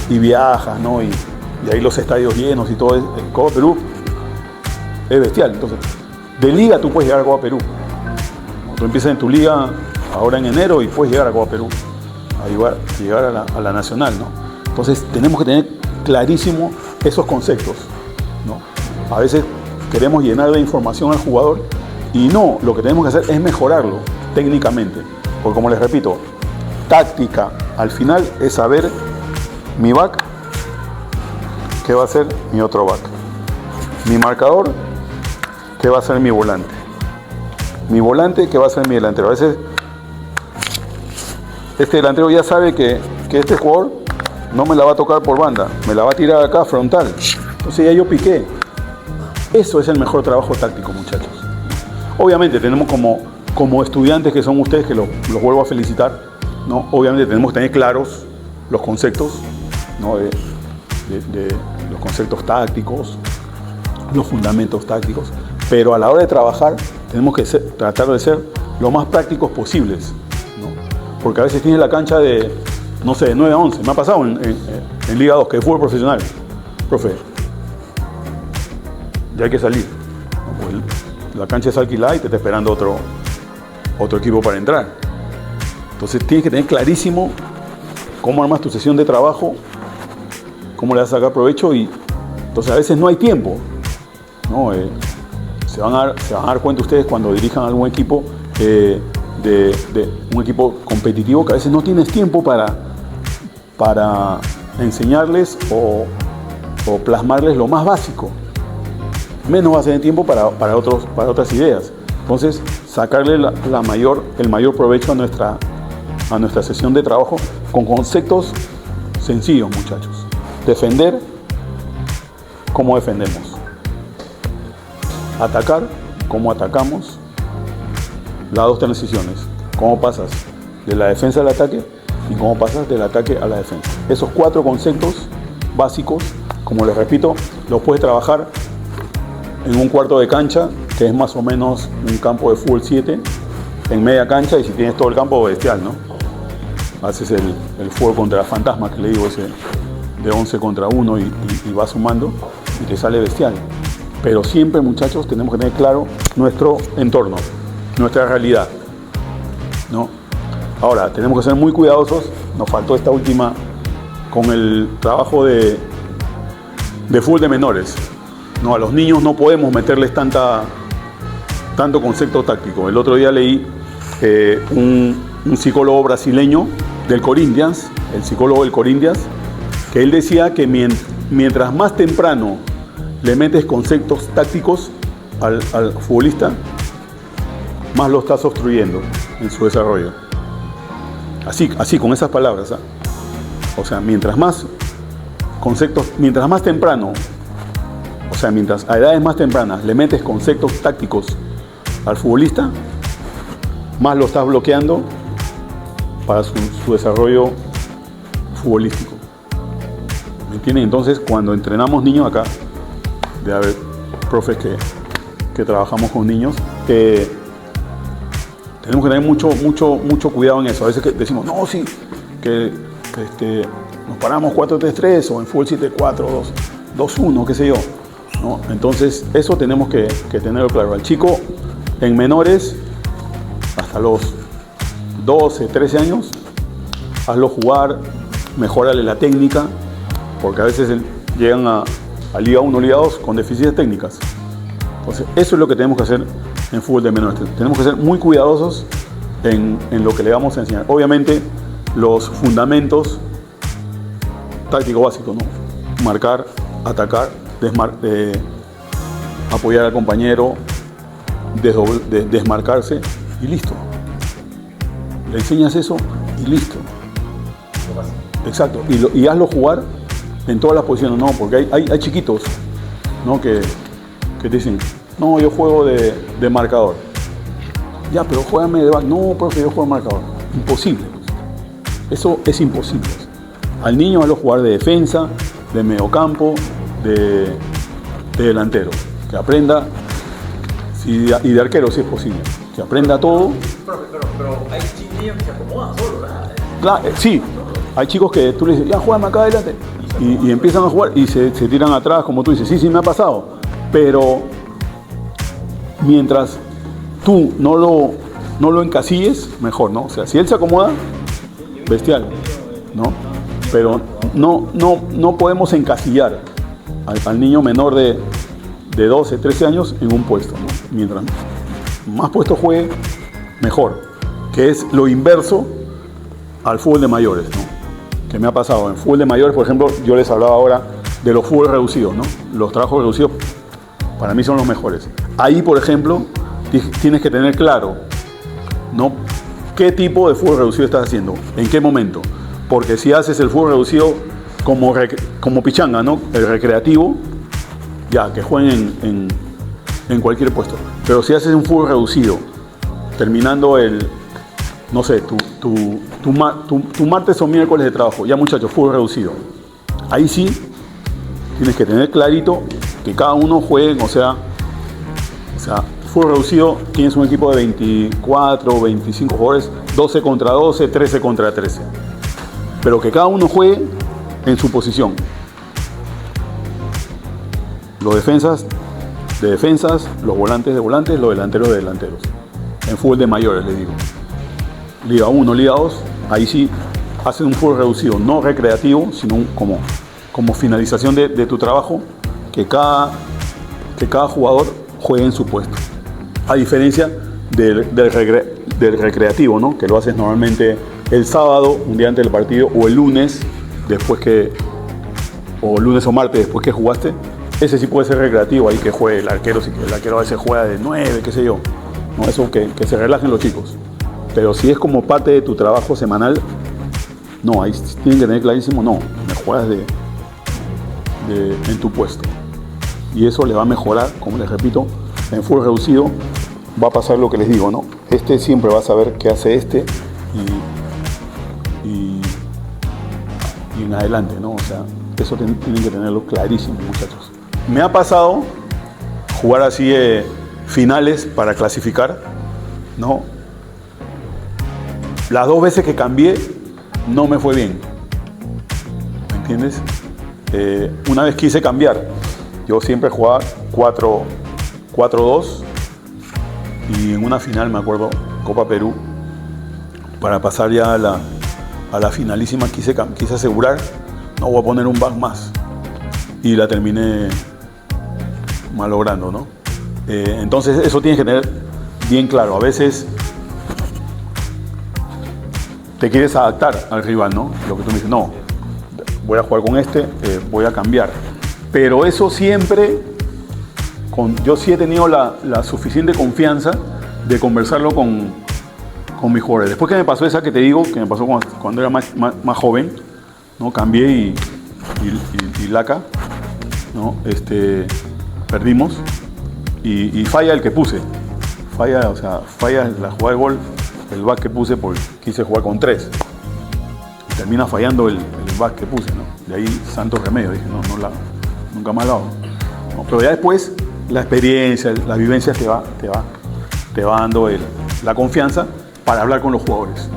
y viajas, ¿no? Y ahí los estadios llenos y todo. En Copa Perú es bestial. Entonces, de liga tú puedes llegar a Copa Perú. Tú empiezas en tu liga ahora en enero y puedes llegar a Copa Perú, a llegar a la Nacional, ¿no? Entonces tenemos que tener clarísimo esos conceptos, ¿no? A veces queremos llenar de información al jugador y no, lo que tenemos que hacer es mejorarlo técnicamente. Porque como les repito, táctica al final es saber mi back, qué va a ser mi otro back, mi marcador, qué va a ser mi volante, mi volante, qué va a ser mi delantero. A veces este delantero ya sabe que este jugador no me la va a tocar por banda, me la va a tirar acá frontal. Entonces ya yo piqué. Eso es el mejor trabajo táctico, muchachos. Obviamente tenemos como estudiantes que son ustedes, que los vuelvo a felicitar, ¿no? Obviamente tenemos que tener claros los conceptos, ¿no? de los conceptos tácticos, los fundamentos tácticos, pero a la hora de trabajar tenemos que tratar de ser lo más prácticos posibles, ¿no? Porque a veces tienes la cancha de, no sé, de 9 a 11. Me ha pasado en Liga 2, que es fútbol profesional. Profe, ya hay que salir, ¿no? Pues la cancha es alquilada y te está esperando otro equipo para entrar. Entonces tienes que tener clarísimo cómo armas tu sesión de trabajo, cómo le vas a sacar provecho, y entonces a veces no hay tiempo, ¿no? Se van a dar cuenta ustedes cuando dirijan algún equipo, de un equipo competitivo, que a veces no tienes tiempo para enseñarles o plasmarles lo más básico. Menos vas a tener tiempo para otras ideas. Entonces, sacarle el mayor provecho a nuestra sesión de trabajo con conceptos sencillos, muchachos. Defender, ¿cómo defendemos? Atacar, ¿cómo atacamos? Las dos transiciones. ¿Cómo pasas de la defensa al ataque y cómo pasas del ataque a la defensa? Esos 4 conceptos básicos, como les repito, los puedes trabajar en un cuarto de cancha, que es más o menos un campo de fútbol 7, en media cancha, y si tienes todo el campo, bestial, ¿no? Haces el fútbol contra fantasma, que le digo, ese de 11 contra 1 y vas sumando y te sale bestial. Pero siempre, muchachos, tenemos que tener claro nuestro entorno, nuestra realidad, ¿no? Ahora, tenemos que ser muy cuidadosos. Nos faltó esta última con el trabajo de fútbol de menores. No, a los niños no podemos meterles tanto concepto táctico. El otro día leí un psicólogo brasileño del Corinthians, el psicólogo del Corinthians, que él decía que mientras más temprano le metes conceptos tácticos al futbolista, más lo estás obstruyendo en su desarrollo. Así con esas palabras, ¿eh? O sea, mientras más temprano, o sea, mientras a edades más tempranas le metes conceptos tácticos al futbolista, más lo estás bloqueando para su desarrollo futbolístico. ¿Me entienden? Entonces, cuando entrenamos niños acá, de haber profes que trabajamos con niños, tenemos que tener mucho cuidado en eso. A veces que decimos, no, sí, que nos paramos 4-3-3 o en fútbol 7-4-2-1, qué sé yo, ¿no? Entonces, eso tenemos que tenerlo claro. Al chico, en menores, hasta los 12, 13 años, hazlo jugar, mejórale la técnica, porque a veces llegan a Liga 1, Liga 2 con deficiencias técnicas. Entonces, eso es lo que tenemos que hacer en fútbol de menores. Tenemos que ser muy cuidadosos en lo que le vamos a enseñar. Obviamente, los fundamentos táctico básico, ¿no? Marcar, atacar, apoyar al compañero, desmarcarse y listo. Le enseñas eso y listo. Exacto. Y hazlo jugar en todas las posiciones, ¿no? Porque hay chiquitos, ¿no? que te dicen, no, yo juego de marcador. Ya, pero juégame de back. No, profe, yo juego de marcador. Imposible. Eso es imposible. Al niño hazlo jugar de defensa, de mediocampo, de delantero. Que aprenda, y de arquero si es posible. Que aprenda todo. Pero hay niños que se acomodan solos, ¿verdad? Claro, sí. Hay chicos que tú le dices, ya, juégame acá adelante. Y empiezan a jugar y se tiran atrás, como tú dices. Sí, me ha pasado. Pero mientras tú no lo encasilles, mejor, ¿no? O sea, si él se acomoda, bestial, ¿no? Pero no podemos encasillar al niño menor de 12, 13 años en un puesto, ¿no? Mientras más puestos juegue, mejor. Que es lo inverso al fútbol de mayores, ¿no? Que me ha pasado. En fútbol de mayores, por ejemplo, yo les hablaba ahora de los fútbol reducidos, ¿no? Los trabajos reducidos para mí son los mejores. Ahí, por ejemplo, tienes que tener claro, ¿no? ¿Qué tipo de fútbol reducido estás haciendo? ¿En qué momento? Porque si haces el fútbol reducido como pichanga, ¿no? El recreativo, ya, que jueguen en cualquier puesto. Pero si haces un fútbol reducido, terminando no sé, tu martes o miércoles de trabajo, ya muchachos, fútbol reducido. Ahí sí, tienes que tener clarito que cada uno juegue, o sea, fútbol reducido, tienes un equipo de 24, 25 jugadores, 12 contra 12, 13 contra 13. Pero que cada uno juegue en su posición. Los defensas de defensas, los volantes de volantes, los delanteros de delanteros. En fútbol de mayores, les digo. Liga 1, Liga 2, ahí sí hacen un fútbol reducido, no recreativo, sino como finalización de tu trabajo, que cada jugador juegue en su puesto. A diferencia del recreativo, ¿no? Que lo haces normalmente el sábado, un día antes del partido, o el lunes, o lunes o martes después que jugaste. Ese sí puede ser recreativo, ahí que juegue el arquero, si el arquero a veces juega de 9, qué sé yo. ¿No? Eso que se relajen los chicos. Pero si es como parte de tu trabajo semanal, no, ahí tienen que tener clarísimo, no, me juegas en tu puesto. Y eso le va a mejorar, como les repito, en fútbol reducido va a pasar lo que les digo, ¿no? Este siempre va a saber qué hace este y en adelante, ¿no? O sea, eso tienen que tenerlo clarísimo, muchachos. Me ha pasado jugar así finales para clasificar, ¿no? Las 2 veces que cambié no me fue bien, ¿me entiendes? Una vez quise cambiar, yo siempre jugaba 4-2 y en una final, me acuerdo, Copa Perú, para pasar ya a la finalísima quise asegurar, no voy a poner un back más y la terminé malogrando, ¿no? Entonces eso tienes que tener bien claro. A veces te quieres adaptar al rival, ¿no? Lo que tú me dices, no, voy a jugar con voy a cambiar. Pero eso siempre, yo sí he tenido la suficiente confianza de conversarlo con mis jugadores. Después que me pasó esa que te digo, que me pasó cuando era más joven, ¿no? Cambié y Laca, ¿no? Perdimos y falla el que puse. Falla la jugada de gol, el back que puse porque quise jugar con 3. Y termina fallando el back que puse, ¿no? De ahí santo remedio, dije, nunca más lo hago. ¿No? Pero ya después la experiencia, las vivencias te va dando la confianza para hablar con los jugadores,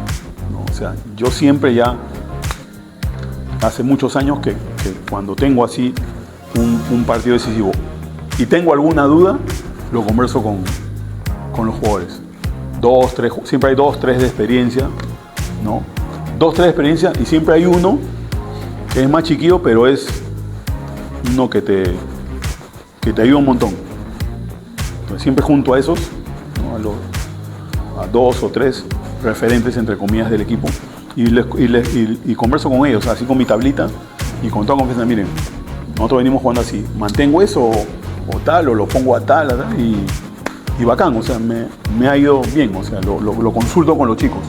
¿no? O sea, yo siempre ya, hace muchos años que cuando tengo así un partido decisivo y tengo alguna duda, lo converso con los jugadores. 2, 3, siempre hay 2, 3 de experiencia, ¿no? 2, 3 de experiencia y siempre hay uno que es más chiquillo, pero es uno que te ayuda un montón. Entonces siempre junto a esos, ¿no? a 2 o 3 referentes entre comillas del equipo y converso con ellos, así con mi tablita y con toda confianza. Miren, nosotros venimos jugando así, mantengo eso o tal, o lo pongo a tal y bacán, o sea, me ha ido bien, o sea, lo consulto con los chicos.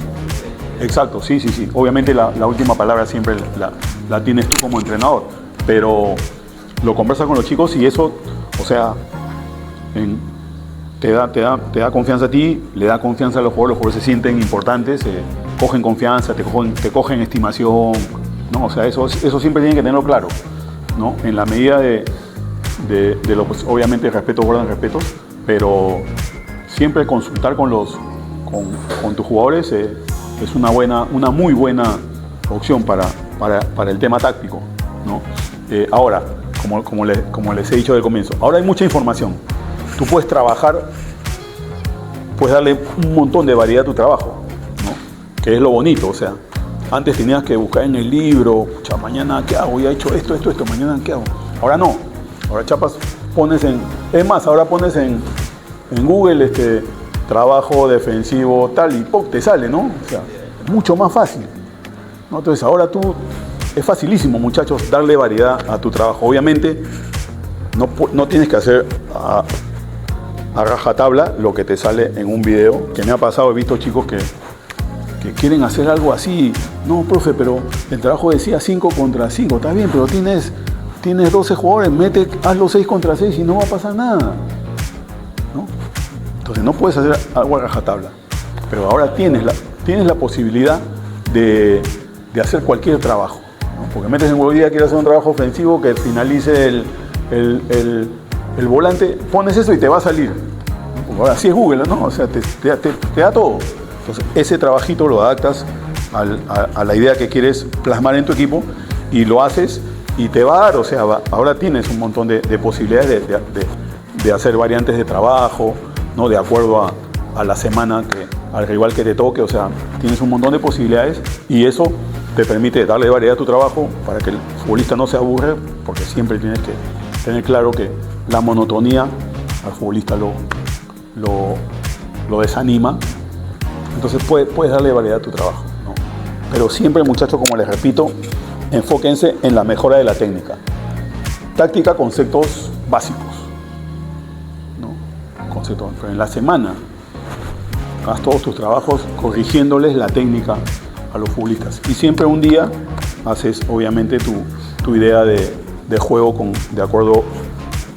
Exacto, sí. Obviamente la última palabra siempre la tienes tú como entrenador, pero lo conversas con los chicos y eso, o sea, te da confianza a ti, le da confianza a los jugadores se sienten importantes, cogen confianza, te cogen estimación, ¿no? O sea, eso siempre tienen que tenerlo claro, ¿no? En la medida de lo, pues, obviamente respetos guardan respetos, pero siempre consultar con tus jugadores es una muy buena opción para el tema táctico, ¿no? Ahora, como les he dicho del comienzo, ahora hay mucha información. Tú puedes trabajar, puedes darle un montón de variedad a tu trabajo, ¿no? Que es lo bonito, o sea, antes tenías que buscar en el libro, pucha, mañana qué hago, ya he hecho esto, mañana qué hago. Ahora no, ahora chapas, ahora pones en Google trabajo defensivo tal y ¡pum! Te sale, ¿no? O sea, mucho más fácil, ¿no? Entonces ahora es facilísimo, muchachos, darle variedad a tu trabajo. Obviamente no tienes que hacer a rajatabla lo que te sale en un video, que me ha pasado, he visto chicos que quieren hacer algo así. No, profe, pero el trabajo decía 5 contra 5, está bien, pero tienes 12 jugadores, hazlo 6 contra 6 y no va a pasar nada, ¿no? Entonces no puedes hacer algo a rajatabla, pero ahora tienes la posibilidad de hacer cualquier trabajo, ¿no? Porque metes en Google, quieres hacer un trabajo ofensivo que finalice el volante, pones eso y te va a salir, ¿no? Porque ahora sí es Google, ¿no? O sea, te da todo. Entonces ese trabajito lo adaptas a la idea que quieres plasmar en tu equipo y lo haces y te va a dar, o sea, ahora tienes un montón de posibilidades de hacer variantes de trabajo, ¿no? De acuerdo a la semana, al rival que te toque, o sea, tienes un montón de posibilidades y eso te permite darle variedad a tu trabajo para que el futbolista no se aburre, porque siempre tienes que tener claro que la monotonía al futbolista lo desanima. Entonces puedes darle variedad a tu trabajo, ¿no? Pero siempre, muchachos, como les repito, enfóquense en la mejora de la técnica. Táctica, conceptos básicos, ¿no? Conceptos, pero en la semana haz todos tus trabajos corrigiéndoles la técnica a los futbolistas. Y siempre un día haces, obviamente, tu idea de juego de acuerdo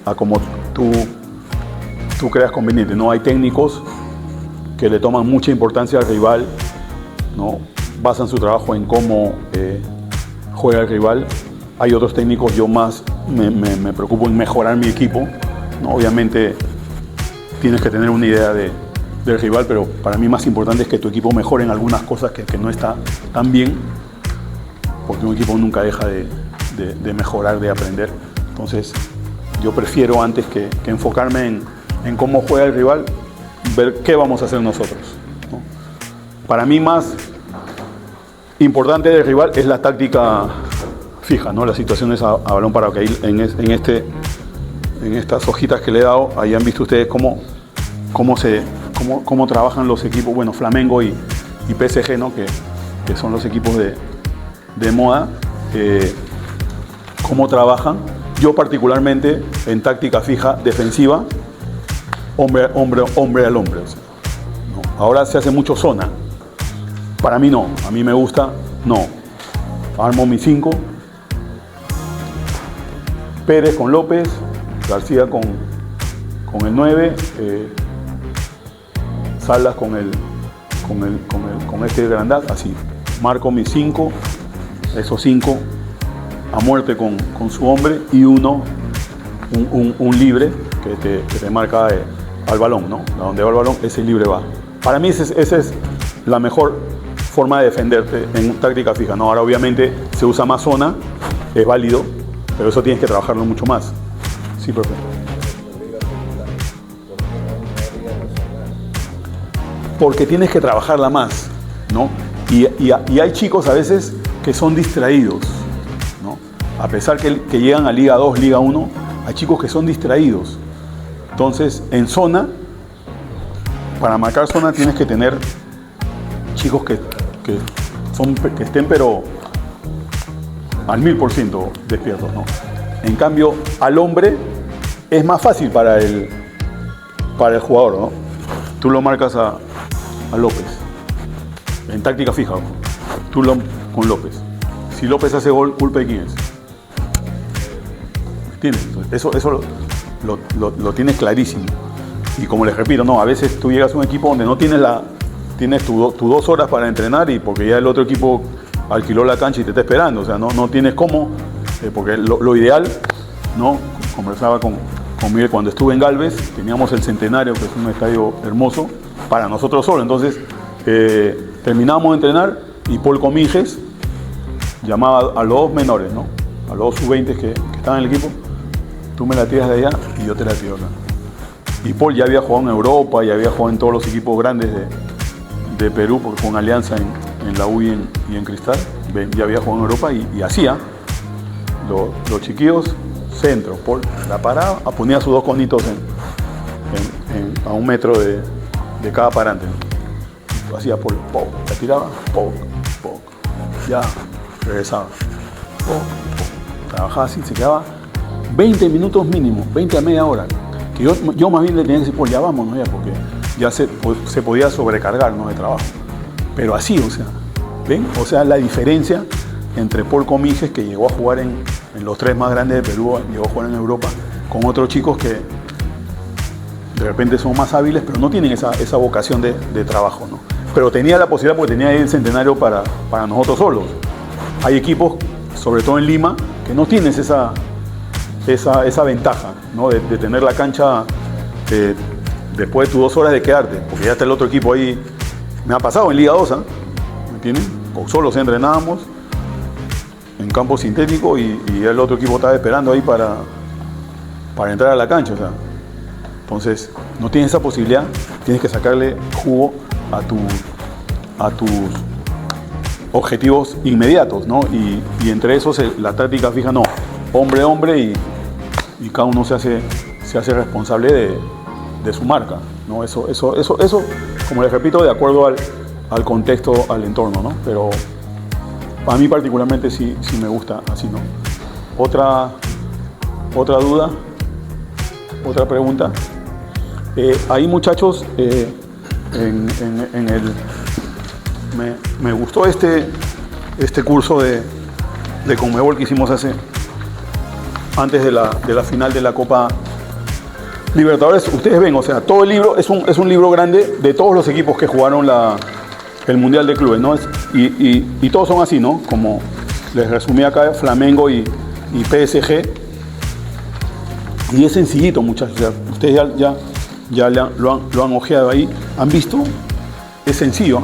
a como tú creas conveniente. No hay técnicos que le toman mucha importancia al rival, ¿no? Basan su trabajo en cómo juega el rival. Hay otros técnicos, yo más me preocupo en mejorar mi equipo, ¿no? Obviamente tienes que tener una idea del rival, pero para mí más importante es que tu equipo mejore en algunas cosas que no está tan bien, porque un equipo nunca deja de mejorar, de aprender. Entonces yo prefiero, antes que enfocarme en cómo juega el rival, ver qué vamos a hacer nosotros, ¿no? Para mí más importante del rival es la táctica fija, ¿no? Las situaciones a balón parado, que ahí en estas hojitas que le he dado, ahí han visto ustedes cómo trabajan los equipos, bueno, Flamengo y PSG, ¿no? Que son los equipos de moda, cómo trabajan. Yo particularmente en táctica fija defensiva, hombre al hombre, o sea, ¿no? Ahora se hace mucho zona. Para mí no, a mí me gusta, no. Armo mi 5, Pérez con López, García con el 9, Salas con este Grandaz, así. Marco mis 5, esos 5 a muerte con su hombre y un libre que te marca al balón, ¿no? A donde va el balón, ese libre va. Para mí esa es la mejor forma de defenderte en táctica fija, ¿no? Ahora obviamente se usa más zona, es válido, pero eso tienes que trabajarlo mucho más. Sí, profe. porque tienes que trabajarla más, ¿no? Y hay chicos a veces que son distraídos, ¿no? A pesar que llegan a Liga 2, Liga 1, hay chicos que son distraídos. Entonces, en zona, para marcar zona tienes que tener chicos que estén pero al 1000% despiertos, ¿no? En cambio, al hombre es más fácil para el jugador, ¿no? Tú lo marcas a López, en táctica fija, con López. Si López hace gol, ¿culpa de quién es? ¿Me entiendes? Eso lo tienes clarísimo. Y como les repito, no, a veces tú llegas a un equipo donde no tienes tus 2 horas para entrenar y porque ya el otro equipo alquiló la cancha y te está esperando, o sea, no tienes cómo, porque lo ideal, ¿no? Conversaba con Miguel cuando estuve en Galvez, teníamos el Centenario, que es un estadio hermoso, para nosotros solo. Entonces, terminábamos de entrenar y Paul Cominges llamaba a los 2 menores, ¿no? A los 2 sub-20 que estaban en el equipo, tú me la tiras de allá y yo te la tiro acá. Y Paul ya había jugado en Europa, ya había jugado en todos los equipos grandes de Perú, porque con Alianza en la U y en Cristal, ya había jugado en Europa y hacía los chiquillos centro. Paul la paraba, ponía sus 2 conitos a 1 metro de cada parante, ¿no? Lo hacía Paul, la tiraba, ya regresaba, trabajaba así, se quedaba 20 minutos mínimo, 20 a media hora. Que yo más bien le tenía que decir, Paul, ya vámonos ya, porque ya se podía sobrecargar, ¿no?, de trabajo. Pero así, o sea, ¿ven? O sea, la diferencia entre Paul Cominges, que llegó a jugar en los 3 más grandes de Perú, llegó a jugar en Europa, con otros chicos que de repente son más hábiles, pero no tienen esa vocación de trabajo, ¿no? Pero tenía la posibilidad, porque tenía ahí el Centenario para nosotros solos. Hay equipos, sobre todo en Lima, que no tienes esa ventaja, ¿no? De tener la cancha después de tus 2 horas de quedarte, porque ya está el otro equipo ahí. Me ha pasado en Liga 2, ¿eh? ¿Me entienden? O solos entrenábamos en campo sintético y el otro equipo estaba esperando ahí para entrar a la cancha, o sea. Entonces, no tienes esa posibilidad, tienes que sacarle jugo a tus objetivos inmediatos, ¿no? Y entre esos la táctica fija, no, hombre y cada uno se hace responsable de su marca, ¿no? Eso, como les repito, de acuerdo al contexto, al entorno, ¿no? Pero a mí particularmente sí me gusta así, ¿no? Otra duda, otra pregunta. Ahí, muchachos, me gustó este curso de Conmebol que hicimos antes de la final de la Copa Libertadores. Ustedes ven, o sea, todo el libro es un libro grande de todos los equipos que jugaron el Mundial de Clubes, ¿no? Y todos son así, ¿no? Como les resumí acá, Flamengo y PSG. Y es sencillito, muchachos. O sea, ustedes ya lo han ojeado ahí. ¿Han visto? Es sencillo, ¿eh?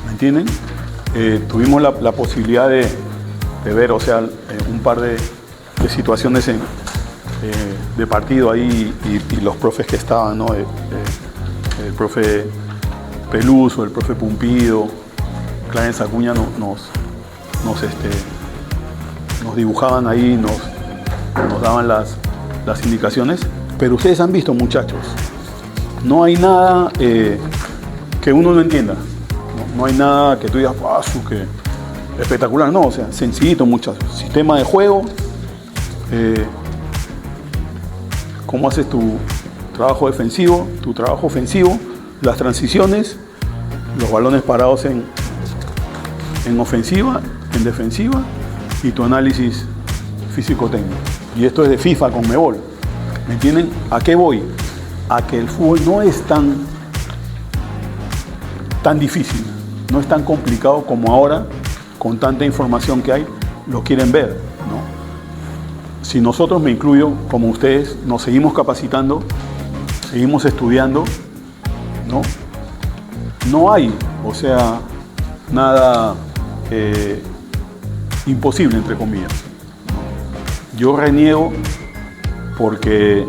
¿Me entienden? Tuvimos la posibilidad de ver, o sea, un par de situaciones de partido ahí y los profes que estaban, ¿no? El profe Peluso, el profe Pumpido, Clarence Acuña nos dibujaban ahí, nos daban las indicaciones. Pero ustedes han visto, muchachos, no hay nada que uno no entienda. No hay nada que tú digas, que espectacular. No, o sea, sencillito, muchachos. Sistema de juego, cómo haces tu trabajo defensivo, tu trabajo ofensivo, las transiciones, los balones parados en ofensiva, en defensiva y tu análisis físico-técnico. Y esto es de FIFA, Conmebol. ¿Me entienden? ¿A qué voy? A que el fútbol no es tan difícil, no es tan complicado como ahora, con tanta información que hay, lo quieren ver, ¿no? Si nosotros, me incluyo, como ustedes, nos seguimos capacitando, seguimos estudiando, no hay, o sea, nada imposible, entre comillas, ¿no? Yo reniego porque,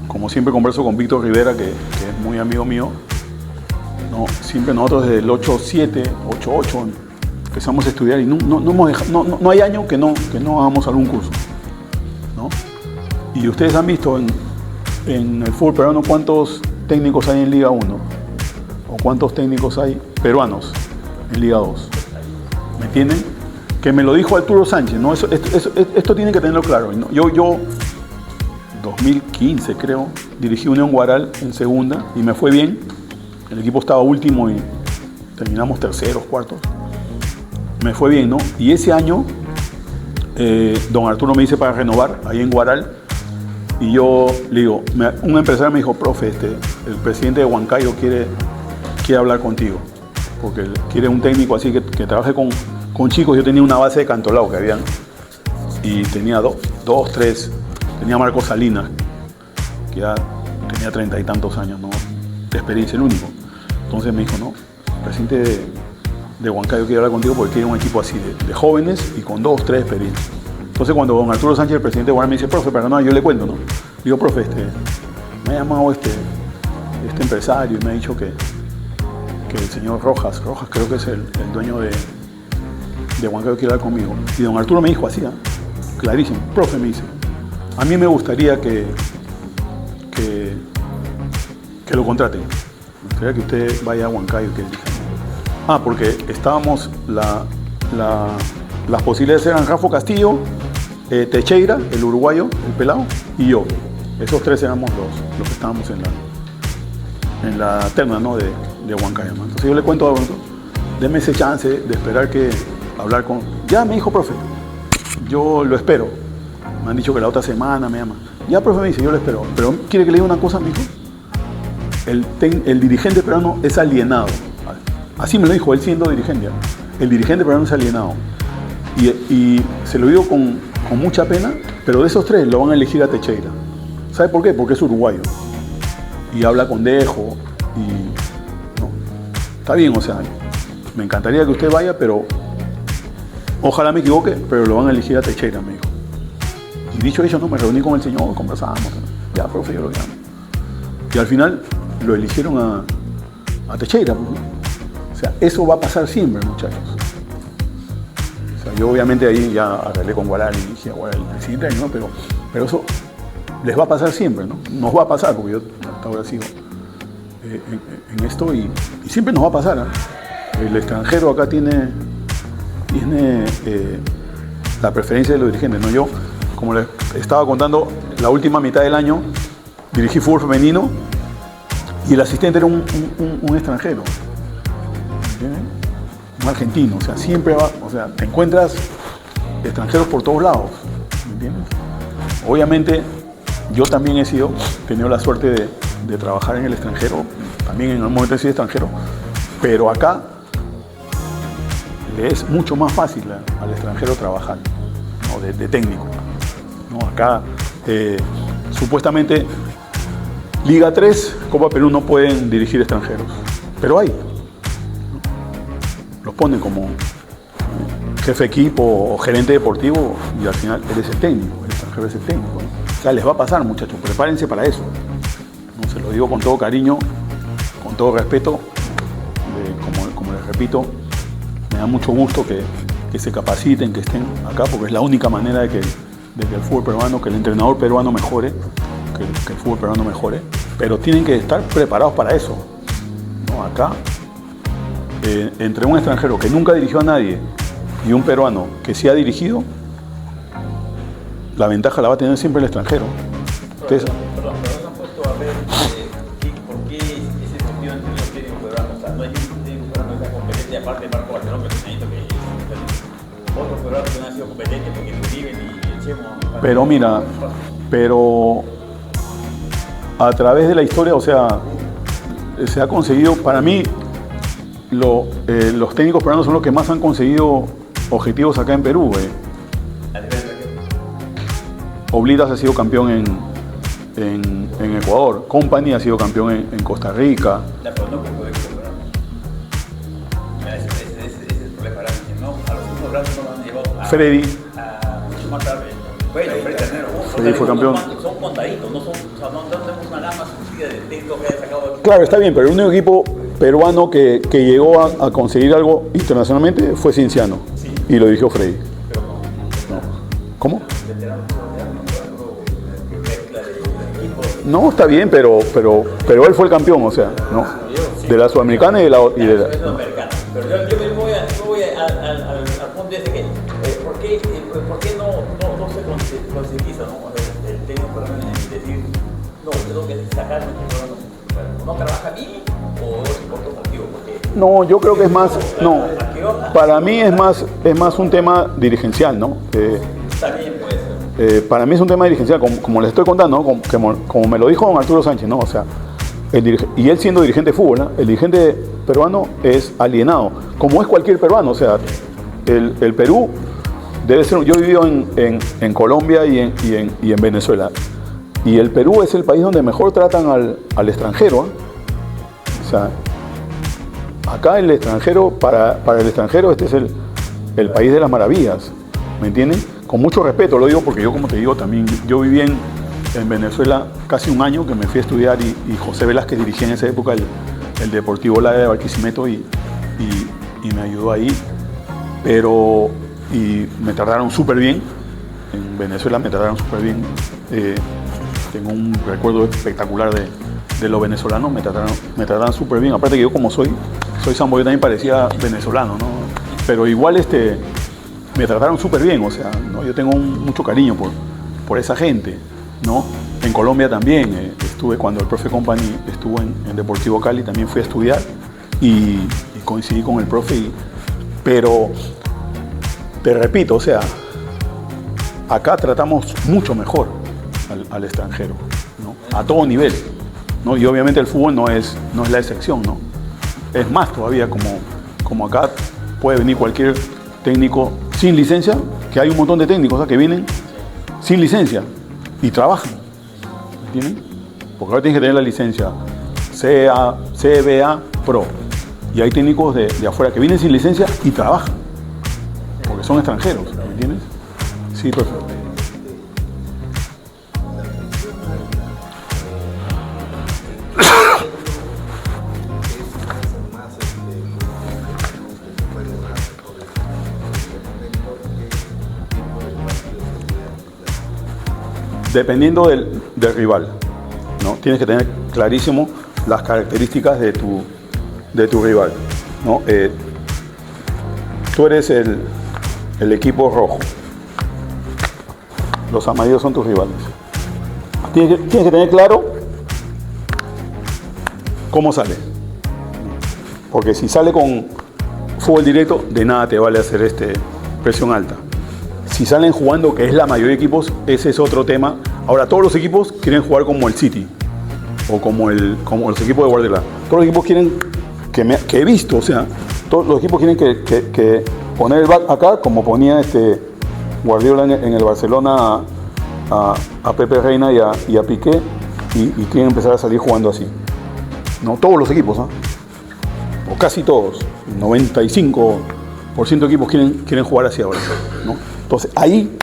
como siempre converso con Víctor Rivera, que es muy amigo mío, ¿no? Siempre nosotros desde el 8-7, 8-8 empezamos a estudiar y no hay año que no hagamos algún curso, ¿no? Y ustedes han visto en el fútbol peruano cuántos técnicos hay en Liga 1 o cuántos técnicos hay peruanos en Liga 2. ¿Me entienden? Que me lo dijo Arturo Sánchez, ¿no? Esto tienen que tenerlo claro, ¿no? Yo 2015 creo, dirigí Unión Guaral en segunda y me fue bien. El equipo estaba último y terminamos terceros, cuartos. Me fue bien, ¿no? Y ese año, don Arturo me dice para renovar ahí en Guaral. Y yo le digo, un empresario me dijo, profe, el presidente de Huancayo quiere hablar contigo. Porque quiere un técnico así que trabaje con chicos. Yo tenía una base de Cantolao que habían. Y tenía dos, tres. Tenía Marco Salinas, que ya tenía 30 y tantos años, ¿no? De experiencia, el único. Entonces me dijo, no, el presidente de Huancayo quiere hablar contigo porque quiere un equipo así de jóvenes y con 2, 3 experiencias. Entonces cuando don Arturo Sánchez, el presidente de Guaral, me dice, profe, pero no, yo le cuento, ¿no? Digo, profe, me ha llamado este empresario y me ha dicho que el señor Rojas creo que es el dueño de Huancayo, quiere hablar conmigo. Y don Arturo me dijo así, clarísimo, profe, me dice, a mí me gustaría que lo contraten. Me gustaría que usted vaya a Huancayo y que dirija. Porque estábamos, las posibilidades eran Rafa Castillo, Teixeira, el uruguayo, el pelado, y yo. Esos tres éramos los que estábamos en la terna, ¿no? de Huancayo, ¿no? Entonces yo le cuento a Arturo, deme ese chance de esperar hablar con... Ya me dijo, profe, yo lo espero. Me han dicho que la otra semana me llama. Ya, profe, me dice, yo lo espero. Pero ¿quiere que le diga una cosa, me dijo? El dirigente peruano es alienado. Así me lo dijo, él siendo dirigente. El dirigente peruano es alienado. Y se lo digo con mucha pena, pero de esos tres lo van a elegir a Teixeira. ¿Sabe por qué? Porque es uruguayo. Y habla con dejo. Y no. Está bien, o sea, me encantaría que usted vaya, pero ojalá me equivoque, pero lo van a elegir a Teixeira, me dijo. Y dicho eso, no, me reuní con el señor, conversamos. Ya, profe, yo lo llamo. Y al final lo eligieron a Teixeira. ¿No? O sea, eso va a pasar siempre, muchachos. O sea, yo obviamente ahí ya arreglé con Guaral y dije a Guaral, el presidente, ¿no? Pero eso les va a pasar siempre, ¿no? Nos va a pasar, porque yo hasta ahora sigo en esto y siempre nos va a pasar, ¿eh? El extranjero acá tiene la preferencia de los dirigentes, ¿no? Yo, como les estaba contando, la última mitad del año dirigí fútbol femenino y el asistente era un extranjero, ¿entiendes? Un argentino, o sea, siempre va, o sea, te encuentras extranjeros por todos lados, ¿me entiendes? Obviamente, yo también he tenido la suerte de trabajar en el extranjero, también en algún momento he sido extranjero, pero acá le es mucho más fácil al extranjero trabajar, ¿no? de técnico, ¿no? Acá, supuestamente, Liga 3, Copa Perú no pueden dirigir extranjeros, pero hay, ¿no? Los ponen como jefe de equipo o gerente deportivo y al final eres el técnico, el extranjero es el técnico, ¿no? O sea, les va a pasar, muchachos, prepárense para eso, ¿no? Se lo digo con todo cariño, con todo respeto, como les repito, me da mucho gusto que se capaciten, que estén acá, porque es la única manera de que el fútbol peruano, que el entrenador peruano mejore, que el fútbol peruano mejore, pero tienen que estar preparados para eso, ¿no? Acá, entre un extranjero que nunca dirigió a nadie y un peruano que sí ha dirigido, la ventaja la va a tener siempre el extranjero. Ustedes... Perdón, pero no han puesto a ver por qué ese sentido entre los técnicos peruanos. O sea, no hay ningún técnico peruano que sea competente, aparte de Marco Barcelona, que es otros peruanos que no han sido competentes porque viven y el Chemo. Pero mira, a través de la historia, o sea, se ha conseguido, para mí, los técnicos peruanos son los que más han conseguido objetivos acá en Perú. Oblitas ha sido campeón en Ecuador, Company ha sido campeón en Costa Rica. La pero no puede cobrar. Ese es el problema, ¿no? A los equipos grandes no lo han llevado Freddy. Mucho más tarde. Bueno, Freddy fue campeón. Son contaditos, no son, o sea, no tenemos una gama suicida de técnicos que haya sacado aquí. Claro, está bien, pero el único equipo peruano que llegó a conseguir algo internacionalmente fue Cienciano. Sí. Y lo dirigió Freddy. Pero no. ¿Cómo? Veterano, mezcla de equipos. No, está bien, pero él fue el campeón, o sea, ¿no? De la Sudamericana y de la... Eso es sudamericana. Pero yo me voy al punto ese que, ¿por qué no se concientiza, ¿no? El técnico peruano en decir, no, tengo que sacar a este peruano, no trabaja bien o es por otro motivo? Porque No, yo creo que es más, no, para mí es más un tema dirigencial, ¿no? Está bien, puede ser. Para mí es un tema dirigencial, como les estoy contando, ¿no? como me lo dijo don Arturo Sánchez, ¿no? O sea, y él siendo dirigente de fútbol, ¿no? El dirigente peruano es alienado, como es cualquier peruano, o sea, el Perú debe ser, yo he vivido en Colombia y en Venezuela, y el Perú es el país donde mejor tratan al extranjero, ¿eh? O sea, acá el extranjero, para el extranjero este es el país de las maravillas, ¿me entienden? Con mucho respeto lo digo porque yo, como te digo, también yo viví en Venezuela casi un año, que me fui a estudiar y José Velázquez dirigía en esa época el Deportivo Lara de Barquisimeto y me ayudó ahí, y me trataron súper bien, en Venezuela me trataron súper bien, tengo un recuerdo espectacular de los venezolanos, me trataron súper bien, aparte que yo como soy sambo, yo también parecía venezolano, ¿no? Pero igual me trataron súper bien, o sea, ¿no? Yo tengo mucho cariño por esa gente, ¿no? En Colombia también, estuve cuando el profe Company estuvo en Deportivo Cali, también fui a estudiar y coincidí con el profe, pero te repito, o sea, acá tratamos mucho mejor al extranjero, ¿no? A todo nivel, ¿no? Y obviamente el fútbol no es la excepción, ¿no? Es más todavía, como acá puede venir cualquier técnico sin licencia, que hay un montón de técnicos, ¿sabes? Que vienen sin licencia y trabajan, ¿entienden? Porque ahora tienes que tener la licencia CBA Pro, y hay técnicos de afuera que vienen sin licencia y trabajan, porque son extranjeros, ¿me entiendes? Sí, perfecto. Dependiendo del rival, ¿no? Tienes que tener clarísimo las características de tu rival, ¿no? Tú eres el equipo rojo, los amarillos son tus rivales. Tienes que tener claro cómo sale, porque si sale con fútbol directo, de nada te vale hacer presión alta. Si salen jugando, que es la mayoría de equipos, ese es otro tema. Ahora, todos los equipos quieren jugar como el City o como los equipos de Guardiola. Todos los equipos quieren, que he visto, o sea, todos los equipos quieren que poner el back acá, como ponía Guardiola en el Barcelona a Pepe Reina y a Piqué, y quieren empezar a salir jugando así. No todos los equipos, ¿no? O casi todos, 95% de equipos quieren jugar así ahora, ¿no? Entonces, ahí,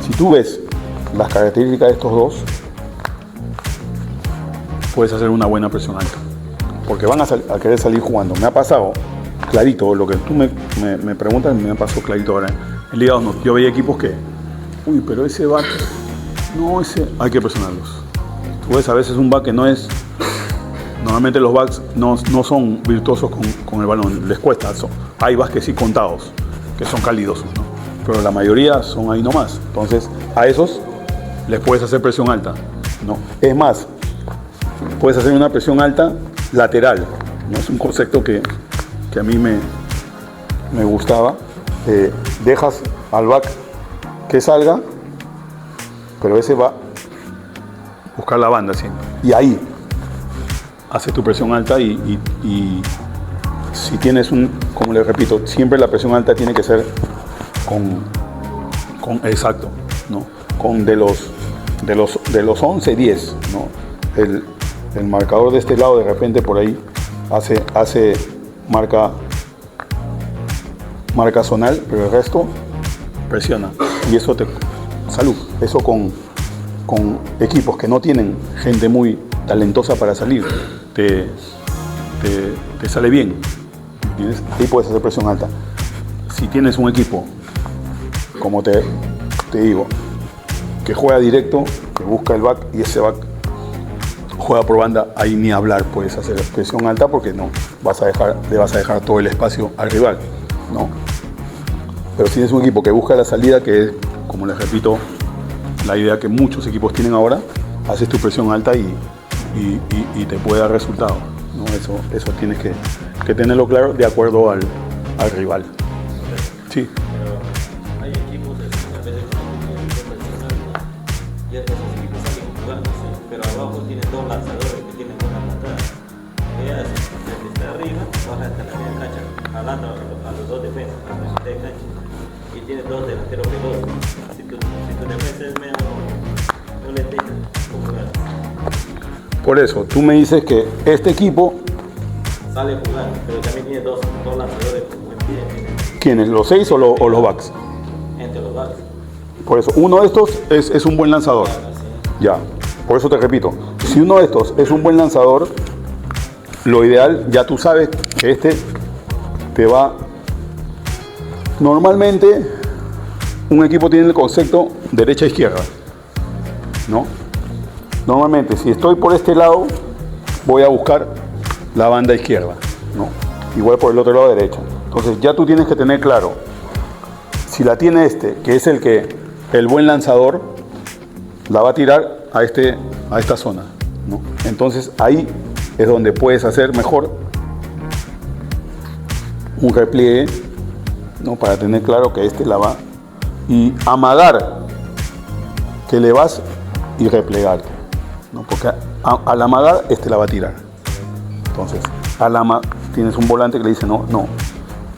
si tú ves las características de estos dos, puedes hacer una buena presión alta, porque van a querer salir jugando. Me ha pasado clarito, lo que tú me preguntas, me ha pasado clarito ahora en Liga 2. Yo veía equipos que, pero ese back, no, hay que presionarlos. Tú ves a veces un back que no es, normalmente los backs no son virtuosos con el balón, les cuesta. Hay backs que sí contados, que son calidosos, ¿no? Pero la mayoría son ahí nomás. Entonces, a esos les puedes hacer presión alta, ¿no? Es más, puedes hacer una presión alta lateral, ¿no? Es un concepto que a mí me gustaba. Dejas al back que salga, pero ese va a buscar la banda siempre. Y ahí hace tu presión alta y si tienes como les repito, siempre la presión alta tiene que ser exacto, ¿no? Con de los 11, 10, ¿no? El marcador de este lado de repente por ahí hace marca zonal, pero el resto presiona. Y eso eso con equipos que no tienen gente muy talentosa para salir, te te sale bien. ¿Entiendes? Ahí puedes hacer presión alta. Si tienes un equipo, como te digo, que juega directo, que busca el back y ese back juega por banda, ahí ni hablar, puedes hacer presión alta porque no le vas a dejar todo el espacio al rival, ¿no? Pero si tienes un equipo que busca la salida, que es, como les repito, la idea que muchos equipos tienen ahora, haces tu presión alta y te puede dar resultado, ¿no? Eso tienes que tenerlo claro de acuerdo al rival. Sí. Pero hay equipos a veces y esos equipos salen jugando, ¿sí? Pero abajo tienen dos lanzadores que tienen buena patada. ¿Qué hacen? Desde arriba baja hasta la media cancha, jalando a los dos defensas, a la mitad de cancha. Y tiene dos delanteros veloces. Si tu defensa es medio, no le dejas jugar. Por eso, tú me dices que este equipo Sale jugando, pero también tiene dos lanzadores con buen pie. ¿quiénes? ¿Los 6 o los backs? Entre los backs. Por eso, uno de estos es un buen lanzador. Ya, por eso te repito, si uno de estos es un buen lanzador, lo ideal, ya tú sabes que este te va... Normalmente, un equipo tiene el concepto derecha-izquierda, ¿no? Normalmente, si estoy por este lado, voy a buscar la banda izquierda, ¿no? Igual por el otro lado derecha. Entonces ya tú tienes que tener claro, si la tiene este, que es el buen lanzador, la va a tirar a esta zona, ¿no? Entonces ahí es donde puedes hacer mejor un repliegue, ¿no? Para tener claro que este la va y amagar que le vas y replegarte, ¿no? Porque al amagar este la va a tirar. Entonces, tienes un volante que le dice no,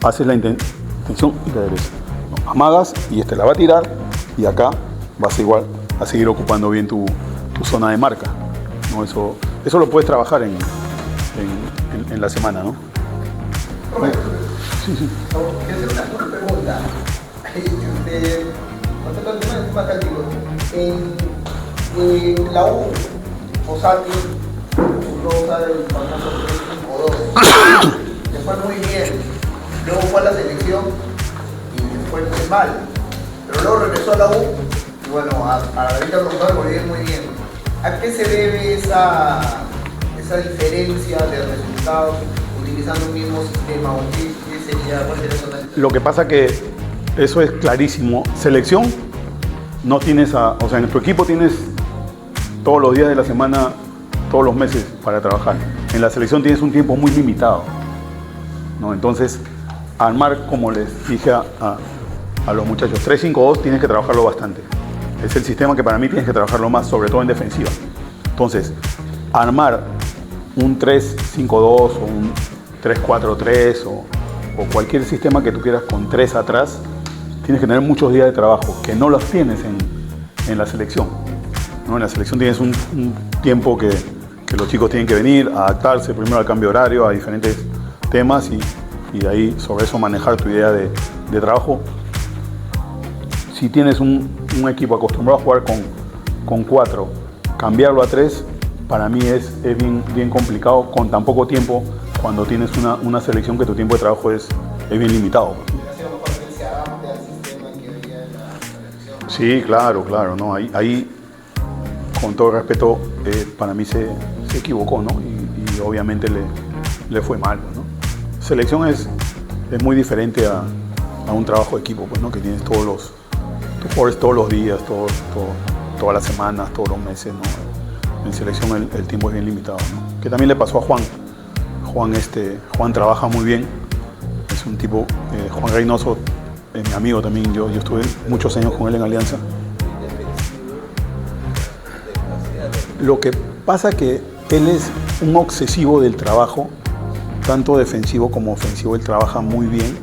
haces la intención y la derecha. No, amagas y este la va a tirar y acá vas igual a seguir ocupando bien tu zona de marca, ¿no? Eso lo puedes trabajar en la semana, ¿no? Roberto, Sí. quiero hacer una pregunta. Respecto al tema del tema táctico, en la U, Fossati, Rosa del famoso 3-5-2, le fue muy bien. Luego fue a la selección y le fue muy mal. Pero luego regresó a la U y bueno, a la Rita Rosal volvió muy bien. ¿A qué se debe esa diferencia de resultados utilizando un mismo sistema? ¿O qué sería? ¿Cuál sería eso? Lo que pasa que eso es clarísimo. Selección, no tienes o sea, en tu equipo tienes todos los días de la semana, todos los meses para trabajar. En la selección tienes un tiempo muy limitado, ¿no? Entonces, armar, como les dije a los muchachos, 3-5-2 tienes que trabajarlo bastante. Es el sistema que para mí tienes que trabajarlo más, sobre todo en defensiva. Entonces, armar un 3-5-2 o un 3-4-3 o cualquier sistema que tú quieras con 3 atrás, tienes que tener muchos días de trabajo, que no los tienes en la selección, ¿no? En la selección tienes un tiempo que los chicos tienen que venir, adaptarse primero al cambio horario, a diferentes temas y de ahí sobre eso manejar tu idea de trabajo. Si tienes un equipo acostumbrado a jugar con 4, cambiarlo a 3, para mí es bien complicado con tan poco tiempo cuando tienes una selección que tu tiempo de trabajo es bien limitado. Sí, claro, ¿no? Ahí con todo respeto, para mí se equivocó, ¿no? Y obviamente le fue mal, ¿no? Selección es muy diferente a un trabajo de equipo, pues, ¿no? Que tienes tus jugadores todos los días, todas las semanas, todos los meses, ¿no? En selección el tiempo es bien limitado, ¿no? Que también le pasó a Juan. Juan trabaja muy bien, es un tipo, Juan Reynoso, mi amigo también, yo estuve muchos años con él en Alianza. Lo que pasa que él es un obsesivo del trabajo, tanto defensivo como ofensivo, él trabaja muy bien,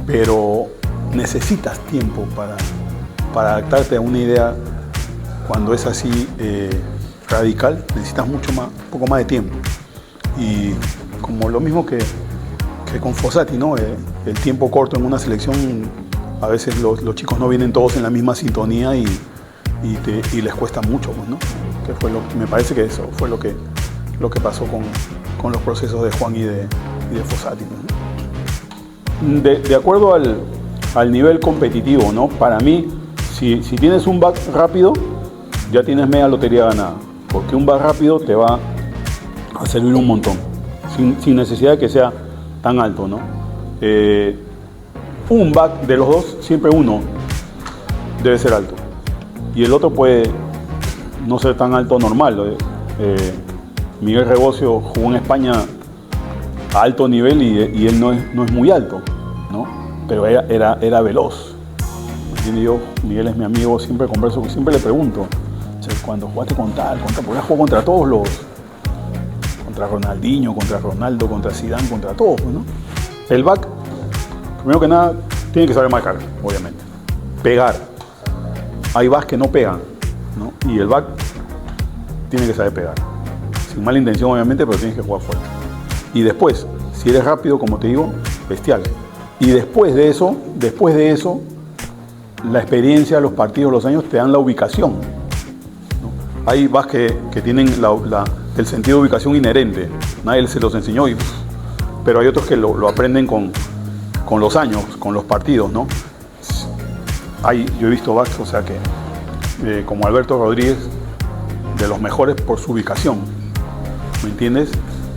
pero necesitas tiempo para adaptarte a una idea. Cuando es así radical, necesitas un poco más de tiempo. Y como lo mismo que con Fossati, ¿no? El tiempo corto en una selección, a veces los chicos no vienen todos en la misma sintonía y les cuesta mucho, pues, ¿no? Me parece que eso fue lo que pasó con los procesos de Juan y de Fossati, ¿no? De acuerdo al nivel competitivo, ¿no? Para mí, si tienes un back rápido, ya tienes media lotería ganada, porque un back rápido te va a servir un montón, sin necesidad de que sea tan alto, ¿no? Un back de los dos, siempre uno debe ser alto, y el otro puede no ser tan alto normal. Miguel Rebocio jugó en España a alto nivel y él no es muy alto, ¿no? Pero era veloz. Miguel es mi amigo, siempre converso, siempre le pregunto, cuando jugaste con tal, porque jugó contra todos los, contra Ronaldinho, contra Ronaldo, contra Zidane, contra todos, ¿no? El back, primero que nada, tiene que saber marcar, obviamente. Pegar. Hay backs que no pegan, ¿no? Y el back tiene que saber pegar. Sin mala intención, obviamente, pero tienes que jugar fuerte. Y después, si eres rápido, como te digo, bestial. Y después de eso, la experiencia, los partidos, los años te dan la ubicación, ¿no? Hay backs que tienen el sentido de ubicación inherente. Nadie se los enseñó, pero hay otros que lo aprenden con los años, con los partidos, ¿no? Yo he visto backs, o sea que, como Alberto Rodríguez, de los mejores por su ubicación, ¿me entiendes?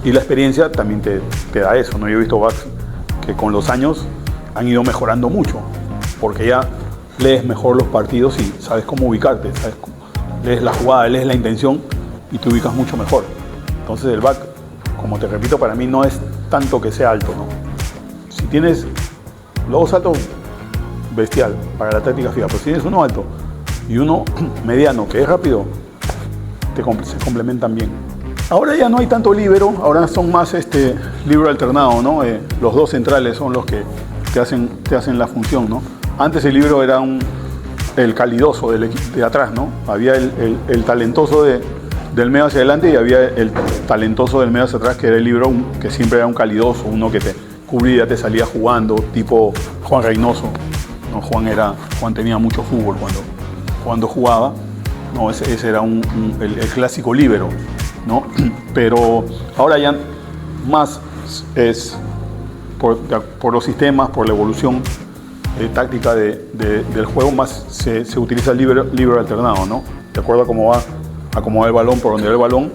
Y la experiencia también te da eso, ¿no? Yo he visto backs que con los años han ido mejorando mucho, porque ya lees mejor los partidos y sabes cómo ubicarte, lees la jugada, lees la intención y te ubicas mucho mejor. Entonces el back, como te repito, para mí no es tanto que sea alto, ¿no? Si tienes los dos altos, bestial, para la táctica fija, pero si tienes uno alto y uno mediano que es rápido, se complementan bien. Ahora ya no hay tanto líbero, ahora son más líbero alternado, ¿no? Los dos centrales son los que te hacen la función, ¿no? Antes el líbero era el calidoso de atrás, ¿no? Había el talentoso del medio hacia adelante y había el talentoso del medio hacia atrás, que era el líbero, que siempre era un calidoso, uno que te cubría, te salía jugando, tipo Juan Reynoso, ¿no? Juan tenía mucho fútbol cuando jugaba, ¿no? Ese era el clásico líbero, ¿no? Pero ahora ya más es por los sistemas, por la evolución táctica del juego, más se utiliza el líbero alternado, ¿no? De acuerdo a cómo va el balón, por donde va el balón,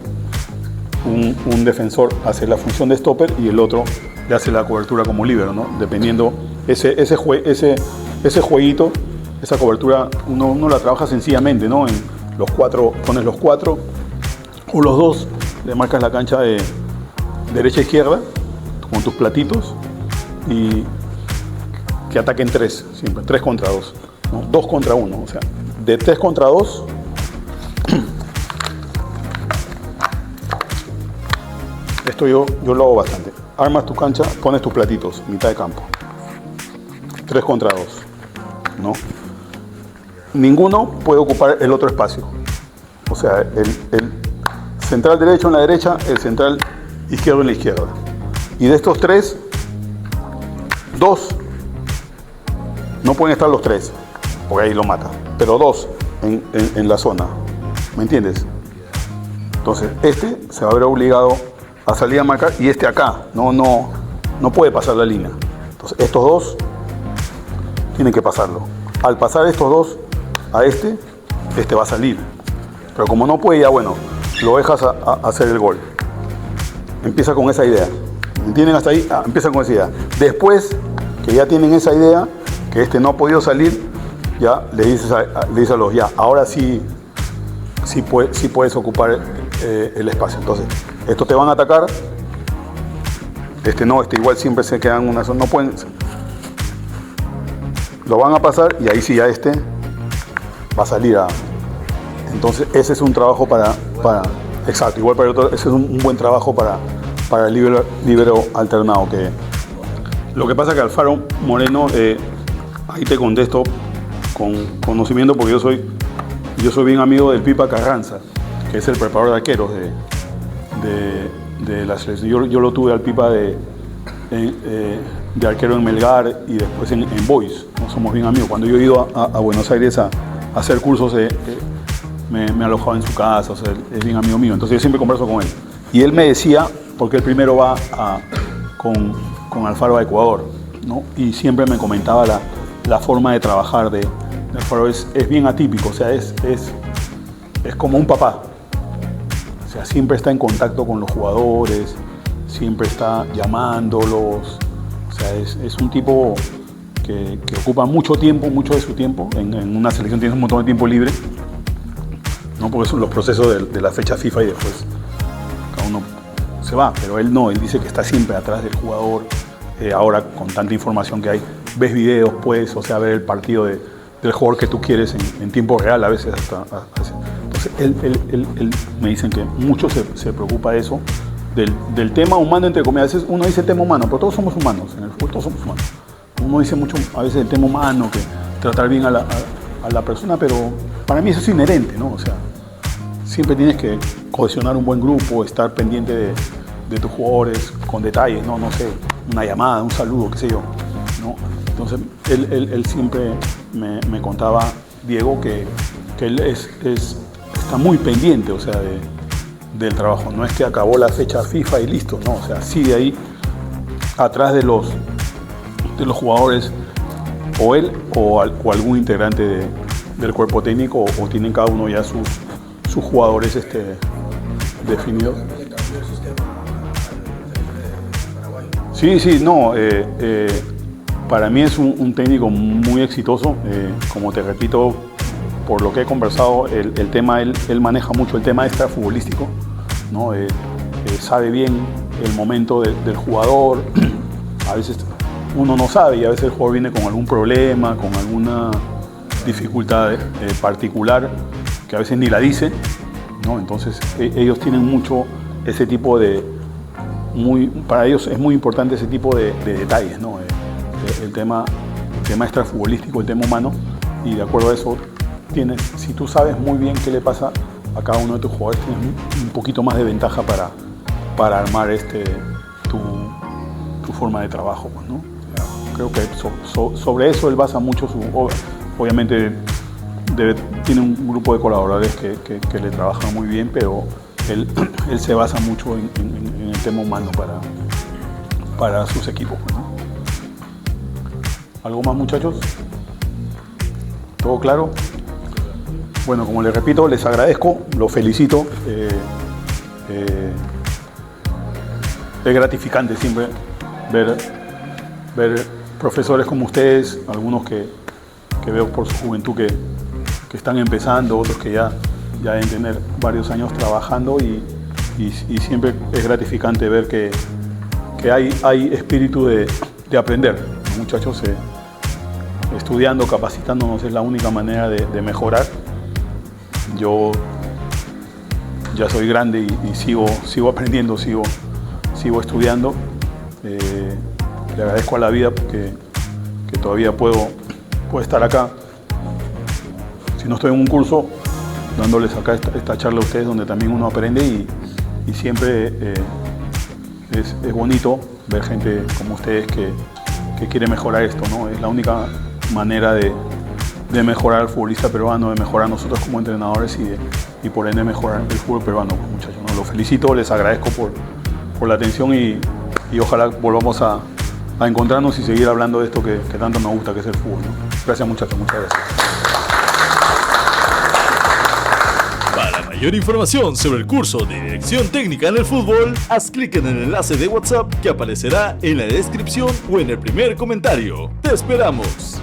un defensor hace la función de stopper y el otro le hace la cobertura como líbero, ¿no? Dependiendo ese jueguito, esa cobertura, uno la trabaja sencillamente, ¿no? En los cuatro, pones los cuatro o los dos, le marcas la cancha de derecha a izquierda con tus platitos y que ataquen tres, siempre, 3 contra 2, ¿no? 2 contra 1, o sea, de 3 contra 2, esto yo lo hago bastante. Armas tu cancha, pones tus platitos, mitad de campo, 3 contra 2, ¿no? Ninguno puede ocupar el otro espacio, o sea, el central derecho en la derecha, el central izquierdo en la izquierda. Y de estos 3, 2 no pueden estar los 3, porque ahí lo mata, pero 2 en la zona, ¿me entiendes? Entonces se va a ver obligado a salir a marcar y acá no puede pasar la línea. Entonces estos 2 tienen que pasarlo. Al pasar estos 2 a este va a salir, pero como no puede, ya bueno, lo dejas a hacer el gol. Empieza con esa idea, ¿me entienden hasta ahí? Empieza con esa idea. Después que ya tienen esa idea, que no ha podido salir, ya le dices a los ya, ahora sí puedes ocupar el espacio. Entonces, estos te van a atacar, igual siempre se quedan en una zona, no pueden, lo van a pasar y ahí sí ya va a salir entonces ese es un trabajo para exacto, igual para el otro, ese es un buen trabajo para el líbero alternado. Que lo que pasa es que Alfaro Moreno, ahí te contesto con conocimiento, porque yo soy bien amigo del Pipa Carranza, que es el preparador de arqueros de la selección. Yo lo tuve al Pipa de arquero en Melgar y después en Boys, ¿no? Somos bien amigos. Cuando yo he ido a Buenos Aires a hacer cursos, me alojaba en su casa, o sea, es bien amigo mío, entonces yo siempre converso con él. Y él me decía, porque él primero va con Alfaro a Ecuador, ¿no? Y siempre me comentaba la forma de trabajar de Alfaro es bien atípico, o sea, es como un papá. O sea, siempre está en contacto con los jugadores, siempre está llamándolos. O sea, es un tipo que ocupa mucho de su tiempo. En una selección tienes un montón de tiempo libre, ¿no? Porque son los procesos de la fecha FIFA y después cada uno se va. Pero él no, él dice que está siempre atrás del jugador. Ahora, con tanta información que hay, ves videos, puedes, o sea, ver el partido del jugador que tú quieres en tiempo real, a veces hasta. Entonces, él me dicen que mucho se preocupa de eso, del tema humano, entre comillas. A veces uno dice tema humano, pero todos somos humanos, en el fútbol todos somos humanos. Uno dice mucho, a veces el tema humano, que tratar bien a la persona, pero para mí eso es inherente, ¿no? O sea, siempre tienes que cohesionar un buen grupo, estar pendiente de tus jugadores, con detalles, ¿no? No sé, una llamada, un saludo, qué sé yo, ¿no? Entonces, él siempre me contaba, Diego, que él está muy pendiente, o sea, del trabajo. No es que acabó la fecha FIFA y listo, no, o sea, sigue ahí atrás de los jugadores, o él o algún integrante del cuerpo técnico, o tienen cada uno ya sus jugadores definidos. Sí, no, para mí es un técnico muy exitoso, como te repito, por lo que he conversado, el tema, él maneja mucho el tema extrafutbolístico, ¿no? Sabe bien el momento del jugador. A veces uno no sabe y a veces el jugador viene con algún problema, con alguna dificultad particular que a veces ni la dice, ¿no? Entonces ellos tienen mucho ese tipo para ellos es muy importante ese tipo de detalles, ¿no? El tema extrafutbolístico, el tema humano, y de acuerdo a eso si tú sabes muy bien qué le pasa a cada uno de tus jugadores, tienes un poquito más de ventaja para armar tu forma de trabajo, pues, ¿no? Creo que sobre eso él basa mucho obviamente tiene un grupo de colaboradores que le trabajan muy bien, pero él se basa mucho en el tema humano para sus equipos, pues, ¿no? ¿Algo más, muchachos? ¿Todo claro? Bueno, como les repito, les agradezco, los felicito. Es gratificante siempre ver profesores como ustedes, algunos que veo por su juventud que están empezando, otros que ya deben tener varios años trabajando, y siempre es gratificante ver que hay espíritu de aprender. Los muchachos estudiando, capacitándonos es la única manera de mejorar. Yo ya soy grande y sigo aprendiendo, sigo estudiando. Le agradezco a la vida porque todavía puedo estar acá. Si no estoy en un curso, dándoles acá esta charla a ustedes, donde también uno aprende, y siempre es bonito ver gente como ustedes que quiere mejorar esto, ¿no? Es la única manera de mejorar al futbolista peruano, de mejorar nosotros como entrenadores y por ende mejorar el fútbol peruano, muchachos, ¿no? Los felicito, les agradezco por la atención y ojalá volvamos a encontrarnos y seguir hablando de esto que tanto nos gusta, que es el fútbol, ¿no? Gracias, muchachos, muchas gracias. Para mayor información sobre el curso de Dirección Técnica en el Fútbol, haz clic en el enlace de WhatsApp que aparecerá en la descripción o en el primer comentario. ¡Te esperamos!